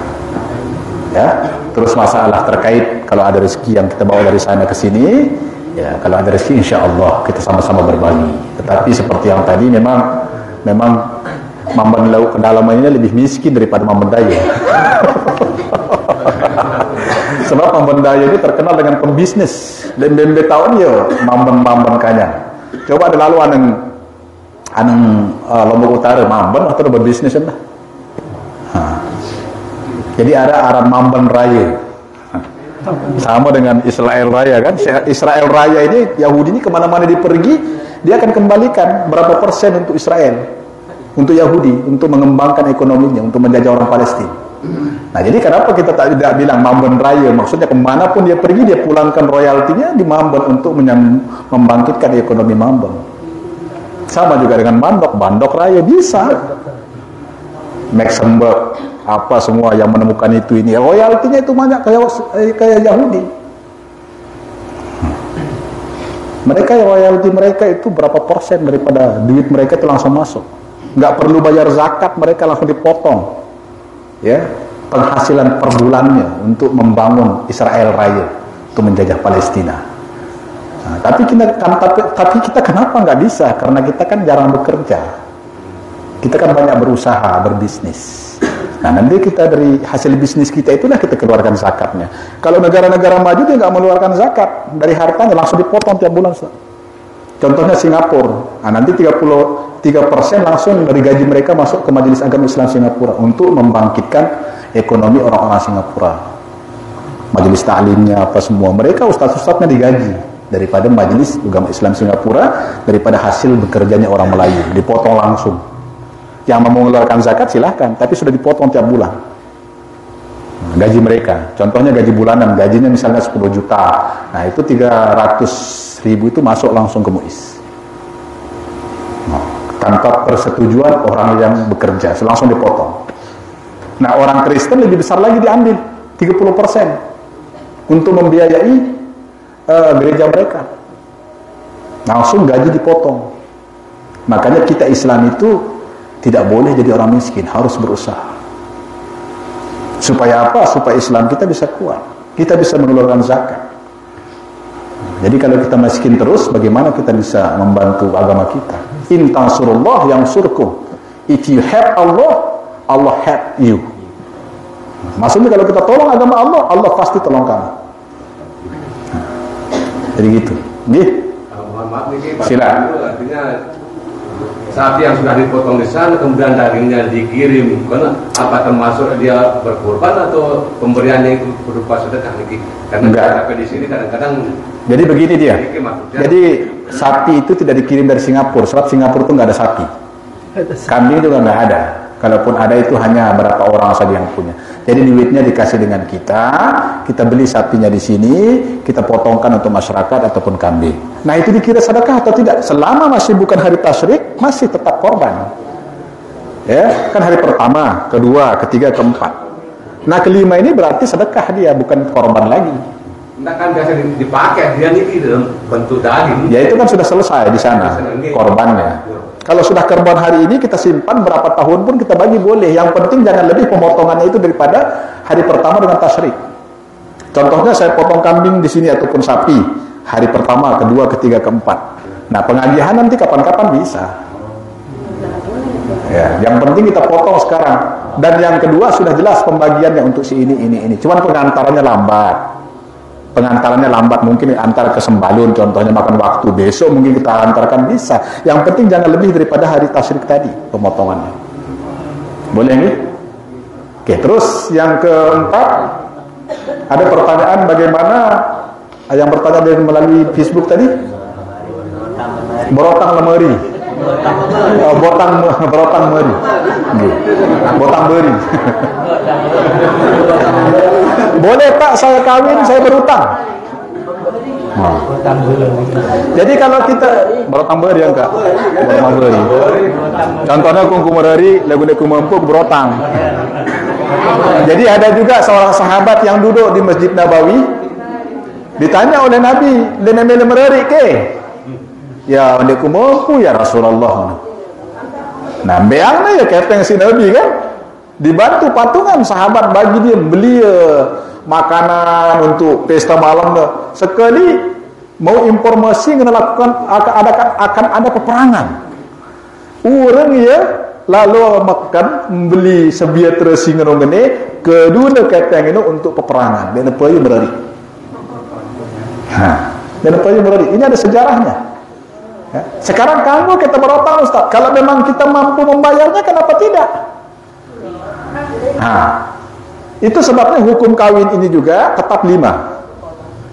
ya. Terus masalah terkait kalau ada rezeki yang kita bawa dari sana ke sini. Ya, kalau ada rezeki insya Allah kita sama-sama berbagi. Tetapi seperti yang tadi memang Mamban Laut kedalamannya lebih miskin daripada Mamban Daya. Sebab Mamban Daya itu terkenal dengan pembisnis. Lembe tahun ya Mamban kanyang. Coba ada lalu aneng Lombok Utara Mamban atau berbisnis entah. Jadi ada Arab Mamban Raya. Sama dengan Israel Raya kan. Israel Raya ini, Yahudi ini kemana-mana dia pergi, dia akan kembalikan berapa persen untuk Israel, untuk Yahudi, untuk mengembangkan ekonominya, untuk menjajah orang Palestina. Nah, jadi kenapa kita tidak bilang Mambon Raya? Maksudnya kemanapun dia pergi, dia pulangkan royaltinya di Mambon untuk membangkitkan ekonomi Mambon. Sama juga dengan Bandok Raya bisa. Luxembourg, apa semua yang menemukan itu ini, royaltinya itu banyak kayak Yahudi. Mereka royalti mereka itu berapa persen daripada duit mereka itu langsung masuk. Nggak perlu bayar zakat, mereka langsung dipotong. Ya, penghasilan per bulannya untuk membangun Israel Raya, untuk menjajah Palestina. Nah, tapi kita kenapa nggak bisa? Karena kita kan jarang bekerja. Kita kan banyak berusaha, berbisnis. Nah, nanti kita dari hasil bisnis kita itulah kita keluarkan zakatnya. Kalau negara-negara maju dia nggak mengeluarkan zakat, dari hartanya langsung dipotong tiap bulan. Contohnya Singapura. Nah, nanti 33% langsung dari gaji mereka masuk ke Majelis Agama Islam Singapura untuk membangkitkan ekonomi orang-orang Singapura. Majelis ta'limnya apa semua, mereka ustaz-ustaznya digaji daripada Majelis Agama Islam Singapura, daripada hasil bekerjanya orang Melayu, dipotong langsung. Yang mau mengeluarkan zakat silahkan, tapi sudah dipotong tiap bulan. Gaji mereka, contohnya gaji bulanan, gajinya misalnya 10 juta. Nah, itu 300.000 itu masuk langsung ke MUIS. Nah, tanpa persetujuan orang yang bekerja, langsung dipotong. Nah, orang Kristen lebih besar lagi diambil, 30% untuk membiayai gereja mereka. Langsung gaji dipotong. Makanya kita Islam itu tidak boleh jadi orang miskin, harus berusaha. Supaya apa? Supaya Islam kita bisa kuat, kita bisa mengeluarkan zakat. Jadi kalau kita miskin terus, bagaimana kita bisa membantu agama kita? In tansurullah yansurkum. If you help Allah, Allah help you. Maksudnya kalau kita tolong agama Allah, Allah pasti tolong kamu. Jadi gitu. Nih. Silakan. Artinya sapi yang sudah dipotong di sana, kemudian dagingnya dikirim, karena apa termasuk dia berkorban atau pemberiannya itu berupa sedekah nih? Karena sampai di sini kadang-kadang. Jadi begini dia. Jadi sapi itu tidak dikirim dari Singapura, sebab Singapura itu nggak ada sapi. Kambing juga nggak ada. Kalaupun ada itu hanya berapa orang saja yang punya. Jadi duitnya dikasih dengan kita beli sapinya di sini, kita potongkan untuk masyarakat ataupun kambing. Nah, itu dikira sedekah atau tidak? Selama masih bukan hari tasyrik, masih tetap korban. Ya, kan hari pertama, kedua, ketiga, keempat. Nah, kelima ini berarti sedekah dia, bukan korban lagi. Nah, kan biasa dipakai dia nih dalam bentuk daging. Ya, itu kan sudah selesai di sana korbannya. Kalau sudah korban hari ini kita simpan berapa tahun pun kita bagi boleh. Yang penting jangan lebih pemotongannya itu daripada hari pertama dengan tasyrik. Contohnya saya potong kambing di sini ataupun sapi hari pertama, kedua, ketiga, keempat. Nah, pengajian nanti kapan-kapan bisa. Ya, yang penting kita potong sekarang. Dan yang kedua sudah jelas pembagiannya untuk si ini. Cuman pengantarannya lambat. Pengantarannya lambat, mungkin antar ke Sembalun contohnya, makan waktu, besok mungkin kita antarkan bisa. Yang penting jangan lebih daripada hari tasyrik tadi pemotongannya. Boleh nih? Oke, terus yang keempat, ada pertanyaan bagaimana yang bertanya dari melalui Facebook tadi? Berotang lemari. Berotang meri. Botang beri. Boleh Pak saya kawin, saya berutang. Jadi kalau kita berotang beri enggak? Berotang beri. Contohnya kungku merari, lagu kumempuk berotang. Jadi ada juga seorang sahabat yang duduk di Masjid Nabawi, ditanya oleh Nabi, "Lenamel merari ke?" "Ya, ande kumempu ya Rasulullah." Nah, beangnya ya keteng si Nabi kan, dibantu patungan sahabat bagi dia beli makanan untuk pesta malam. Sekali mau informasi melakukan akan ada peperangan, orang ya lalu makan beli sebiar terasi ngerongene kedua keteng ini untuk peperangan. Dan apa yang berari? Dan apa yang berari? Ini ada sejarahnya. Ya. Sekarang kamu kita berotang Ustaz, kalau memang kita mampu membayarnya kenapa tidak? Nah, itu sebabnya hukum kawin ini juga tetap 5.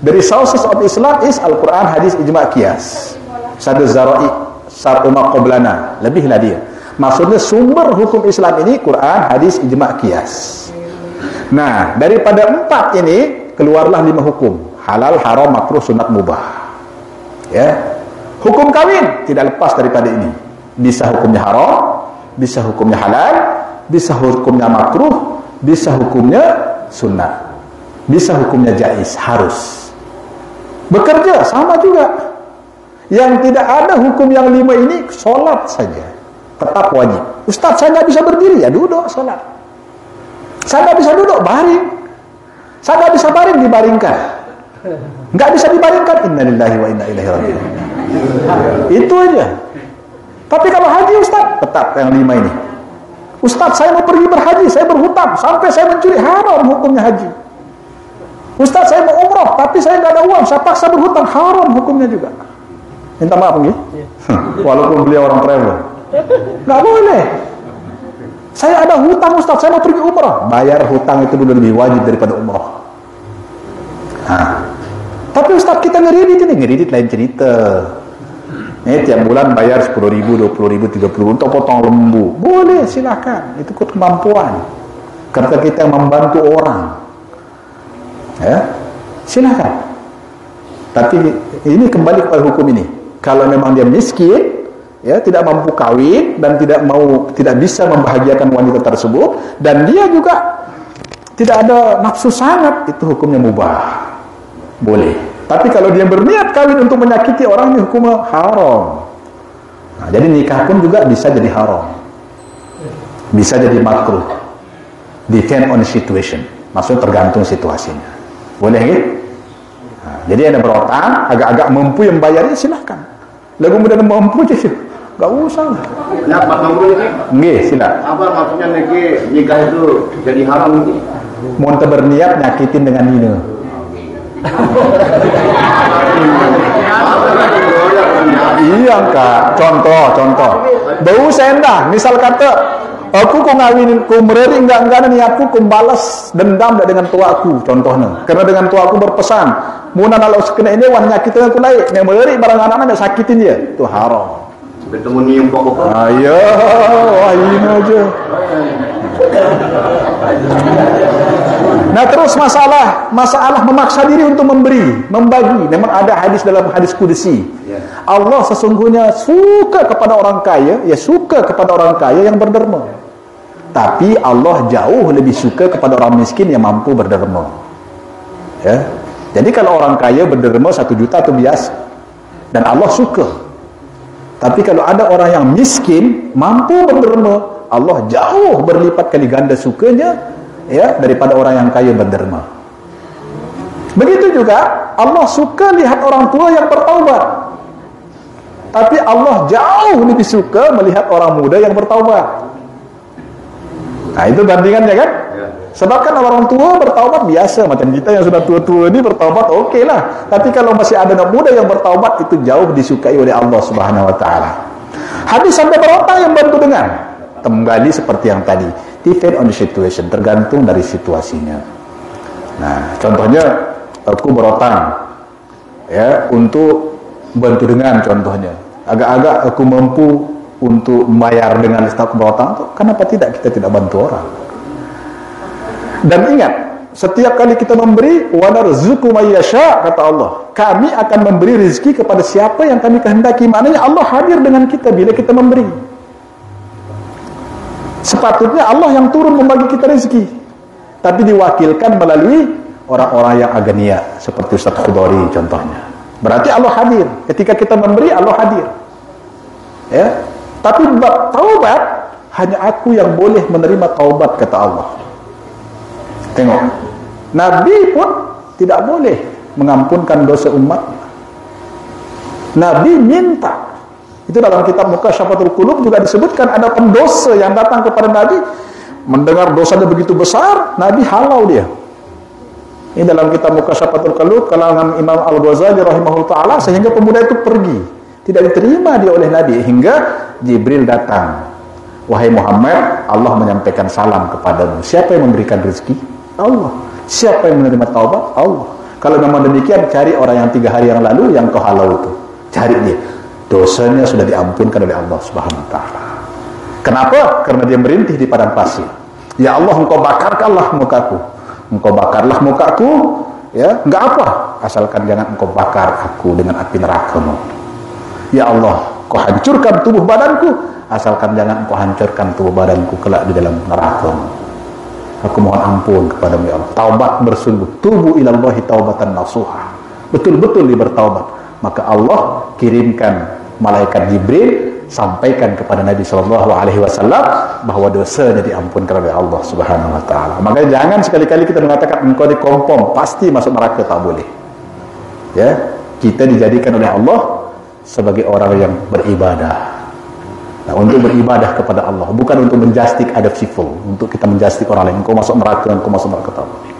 Dari sources of Islam is Al-Quran, hadis, ijma' qiyas. Sadu zara'i, sar'uma qoblana. Lebihlah dia. Maksudnya sumber hukum Islam ini Quran, hadis, ijma' qiyas. Nah, daripada 4 ini keluarlah 5 hukum. Halal, haram, makruh, sunat, mubah. Ya. Hukum kawin tidak lepas daripada ini. Bisa hukumnya haram, bisa hukumnya halal, bisa hukumnya makruh, bisa hukumnya sunat, bisa hukumnya jaiz, harus. Bekerja sama juga. Yang tidak ada hukum yang 5 ini, sholat saja tetap wajib. Ustaz, saya nggak bisa berdiri, ya duduk sholat. Saya nggak bisa duduk, baring. Saya nggak bisa baring, dibaringkan. Nggak bisa dibaringkan, innalillahi wa inna ilaihi raji'un. Itu aja. Tapi kalau haji, Ustaz, tetap yang 5 ini. Ustaz, saya mau pergi berhaji, saya berhutang sampai saya mencuri, haram hukumnya haji. Ustaz, saya mau umrah tapi saya nggak ada uang, saya paksa berhutang, haram hukumnya juga. Minta maaf nggih. Walaupun beliau orang travel. Nggak boleh. Saya ada hutang, Ustaz, saya mau pergi umrah. Bayar hutang itu dulu lebih wajib daripada umrah. Tapi Ustaz, kita ngeredit ini, ngeredit lain cerita. Ini tiap bulan bayar 10.000, 20.000, 30.000 untuk potong lembu. Boleh, silakan. Itu kemampuan. Karena kita yang membantu orang. Ya, silakan. Tapi ini kembali kepada hukum ini. Kalau memang dia miskin, ya, tidak mampu kawin dan tidak bisa membahagiakan wanita tersebut, dan dia juga tidak ada nafsu sangat, itu hukumnya mubah. Boleh. Tapi kalau dia berniat kawin untuk menyakiti orang, ini hukumnya haram. Nah, jadi nikah pun juga bisa jadi haram. Bisa jadi makruh. Depend on situation. Maksudnya tergantung situasinya. Boleh ya? Nah, jadi ada berotang, agak-agak mampu yang bayarnya, silahkan. Lagu muda mampu aja sih. Gak usah lah. Pendapat mampu ini? Nggih, silakan. Apa maksudnya nikah itu jadi haram ini? Mau berniat nyakitin dengan ini. Iya Kak, contoh. Bau sendah, misal kata aku ku ngawinin, ku mereri enggak niatku ku balas dendam dengan tuaku, contohnya. Karena dengan tuaku berpesan, muna kalau sekena ini wan nyakitin aku lain, yang mereri barang anak-anak sakitin dia, itu haram. Bertemu nyium pokok. Ayo, wah ini aja. Nah, terus masalah memaksa diri untuk membagi. Memang ada hadis dalam hadis qudsi. Allah sesungguhnya suka kepada orang kaya, ya suka kepada orang kaya yang berderma. Tapi Allah jauh lebih suka kepada orang miskin yang mampu berderma. Ya. Jadi kalau orang kaya berderma 1 juta itu biasa. Dan Allah suka. Tapi kalau ada orang yang miskin mampu berderma, Allah jauh berlipat kali ganda sukanya, ya, daripada orang yang kaya berderma. Begitu juga Allah suka lihat orang tua yang bertaubat. Tapi Allah jauh lebih suka melihat orang muda yang bertaubat. Nah, itu bandingannya kan? Sebab kan orang tua bertaubat biasa, macam kita yang sudah tua-tua ini bertaubat oke lah. Tapi kalau masih ada anak muda yang bertaubat, itu jauh disukai oleh Allah Subhanahu wa taala. Hadis sampai berapa yang bantu dengar? Kembali seperti yang tadi, depend on the situation, tergantung dari situasinya. Nah, contohnya aku berotang, ya, untuk bantu dengan, contohnya. Agak-agak aku mampu untuk membayar dengan stok berotang, kenapa tidak kita tidak bantu orang? Dan ingat, setiap kali kita memberi, wa narzuqu may yasha, kata Allah, kami akan memberi rezeki kepada siapa yang kami kehendaki. Maknanya Allah hadir dengan kita bila kita memberi. Sepatutnya Allah yang turun membagi kita rezeki, tapi diwakilkan melalui orang-orang yang agania, seperti Ustaz Khudari contohnya. Berarti Allah hadir. Ketika kita memberi, Allah hadir. Ya. Tapi bab taubat, hanya aku yang boleh menerima taubat, kata Allah. Tengok, Nabi pun tidak boleh mengampunkan dosa umat. Nabi minta. Itu dalam kitab Mukasyafatul Qulub juga disebutkan, ada pendosa yang datang kepada Nabi, mendengar dosanya begitu besar, Nabi halau dia. Ini dalam kitab Mukasyafatul Qulub kalangan Imam Al-Ghazali rahimahullah ta'ala, sehingga pemuda itu pergi. Tidak diterima dia oleh Nabi, hingga Jibril datang. Wahai Muhammad, Allah menyampaikan salam kepadamu. Siapa yang memberikan rezeki? Allah. Siapa yang menerima taubat? Allah. Kalau memang demikian, cari orang yang 3 hari yang lalu yang kau halau itu. Cari dia. Dosanya sudah diampunkan oleh Allah Subhanahu wa taala. Kenapa? Karena dia merintih di padang pasir. Ya Allah, engkau bakarkanlah mukaku. engkau bakarlah mukaku, ya, enggak apa, asalkan jangan engkau bakar aku dengan api nerakamu. Ya Allah, kau hancurkan tubuh badanku, asalkan jangan engkau hancurkan tubuh badanku kelak di dalam nerakamu. Aku mohon ampun kepadamu ya Allah. Taubat bersungguh, tubu ilallahi taubatan nasuha. Betul-betul dia bertaubat. Maka Allah kirimkan malaikat Jibril, sampaikan kepada Nabi SAW bahwa dosanya diampunkan oleh Allah Subhanahu Wa Taala. Makanya jangan sekali-kali kita mengatakan engkau dikompom pasti masuk neraka, tak boleh. Ya, kita dijadikan oleh Allah sebagai orang yang beribadah. Nah, untuk beribadah kepada Allah, bukan untuk menjustik ada civil, untuk kita menjustik orang lain. Engkau masuk neraka, tak boleh.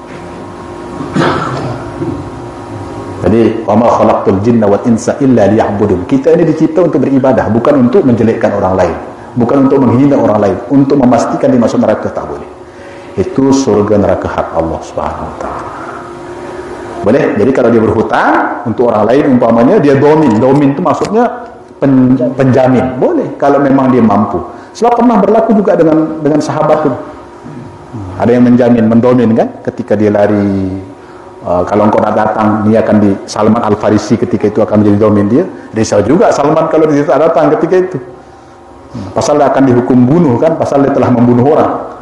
Jadi, wa ma khalaqtul jinna wal insa illa liya'budun. Kita ini dicipta untuk beribadah, bukan untuk menjelekkan orang lain, bukan untuk menghina orang lain, untuk memastikan dia masuk neraka, tak boleh. Itu surga neraka hak Allah Subhanahu Wa Taala. Boleh? Jadi kalau dia berhutang untuk orang lain, umpamanya dia domin itu maksudnya penjamin, boleh kalau memang dia mampu. Sebab pernah berlaku juga dengan sahabat itu. Ada yang mendomin kan, ketika dia lari, kalau engkau nak datang, dia akan di Salman Al-Farisi ketika itu akan menjadi domin dia. Risau juga Salman kalau dia tak datang ketika itu. Pasal dia akan dihukum bunuh kan, pasal dia telah membunuh orang.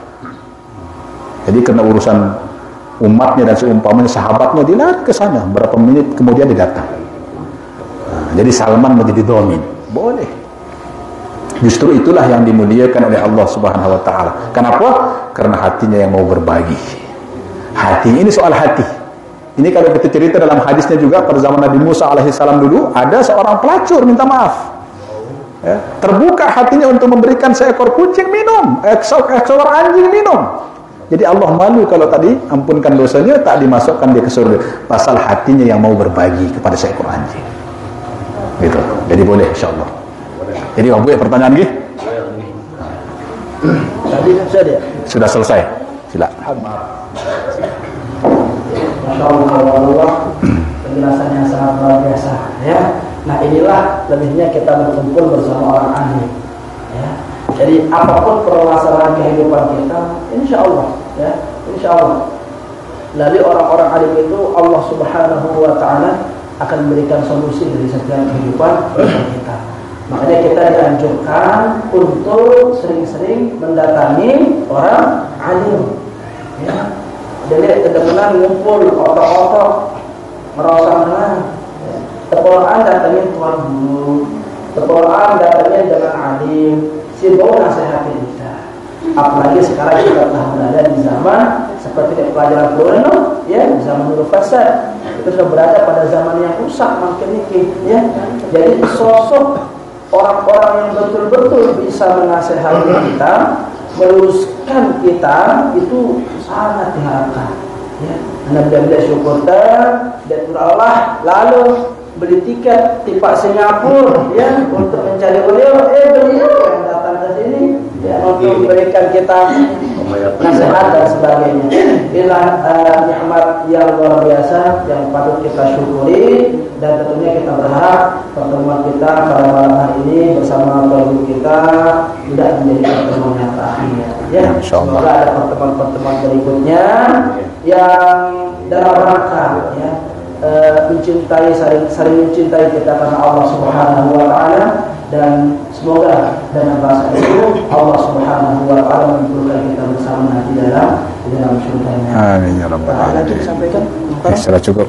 Jadi kena urusan umatnya dan seumpamanya sahabatnya, dia lari ke sana. Berapa menit kemudian dia datang. Jadi Salman menjadi domin, boleh. Justru itulah yang dimuliakan oleh Allah Subhanahu Wa Taala. Kenapa? Karena hatinya yang mau berbagi. Hati ini soal hati. Ini kalau kita cerita dalam hadisnya juga pada zaman Nabi Musa alaihissalam dulu, ada seorang pelacur minta maaf. Ya, terbuka hatinya untuk memberikan seekor kucing minum, seekor anjing minum. Jadi Allah malu kalau tadi ampunkan dosanya, tak dimasukkan dia ke surga. Pasal hatinya yang mau berbagi kepada seekor anjing. Gitu. Jadi boleh insyaallah. Jadi Abu ya pertanyaan lagi? Sudah selesai. Silakan. Masya Allah, penjelasan yang sangat luar biasa. Ya. Nah inilah lebihnya kita berkumpul bersama orang alim. Ya. Jadi apapun permasalahan kehidupan kita, insya Allah, ya, insya Allah. Dari orang-orang alim itu Allah Subhanahu Wa Taala akan memberikan solusi dari setiap kehidupan kita. Makanya kita dianjurkan untuk sering-sering mendatangi orang alim. Ya. Jadi benar-benar ngumpul otak-otak merosakkan. Tepolaan datangnya tuan guru, tepolaan datangnya dengan alim, sibuk nasihati kita. Apalagi sekarang kita telah berada di zaman seperti pelajaran Quran, ya, zaman dulu fasad. Kita sudah berada pada zaman yang rusak makin ini, ya. Jadi sosok orang-orang yang betul-betul bisa menasihati kita, meluruskan kita, itu sangat diharapkan. Ya. Anda bila syukur dan Allah, lalu beli tiket di Pak Singapura, ya, untuk mencari beliau yang datang ke sini, ya, untuk memberikan kita nasihat dan sebagainya. Inilah nikmat yang luar biasa yang patut kita syukuri, dan tentunya kita berharap pertemuan kita pada malam hari ini bersama guru kita tidak menjadi pertemuan yang terakhir. Ya, semoga ada pertemuan-pertemuan berikutnya yang dalam rangka, ya, mencintai, saling mencintai kita karena Allah Subhanahu Wa Taala, dan semoga dengan bahasa itu Allah Subhanahu Wa Taala mengumpulkan kita bersama nanti di dalam surga-Nya. Amin ya rabbal alamin. Sampaikan. Sudah cukup.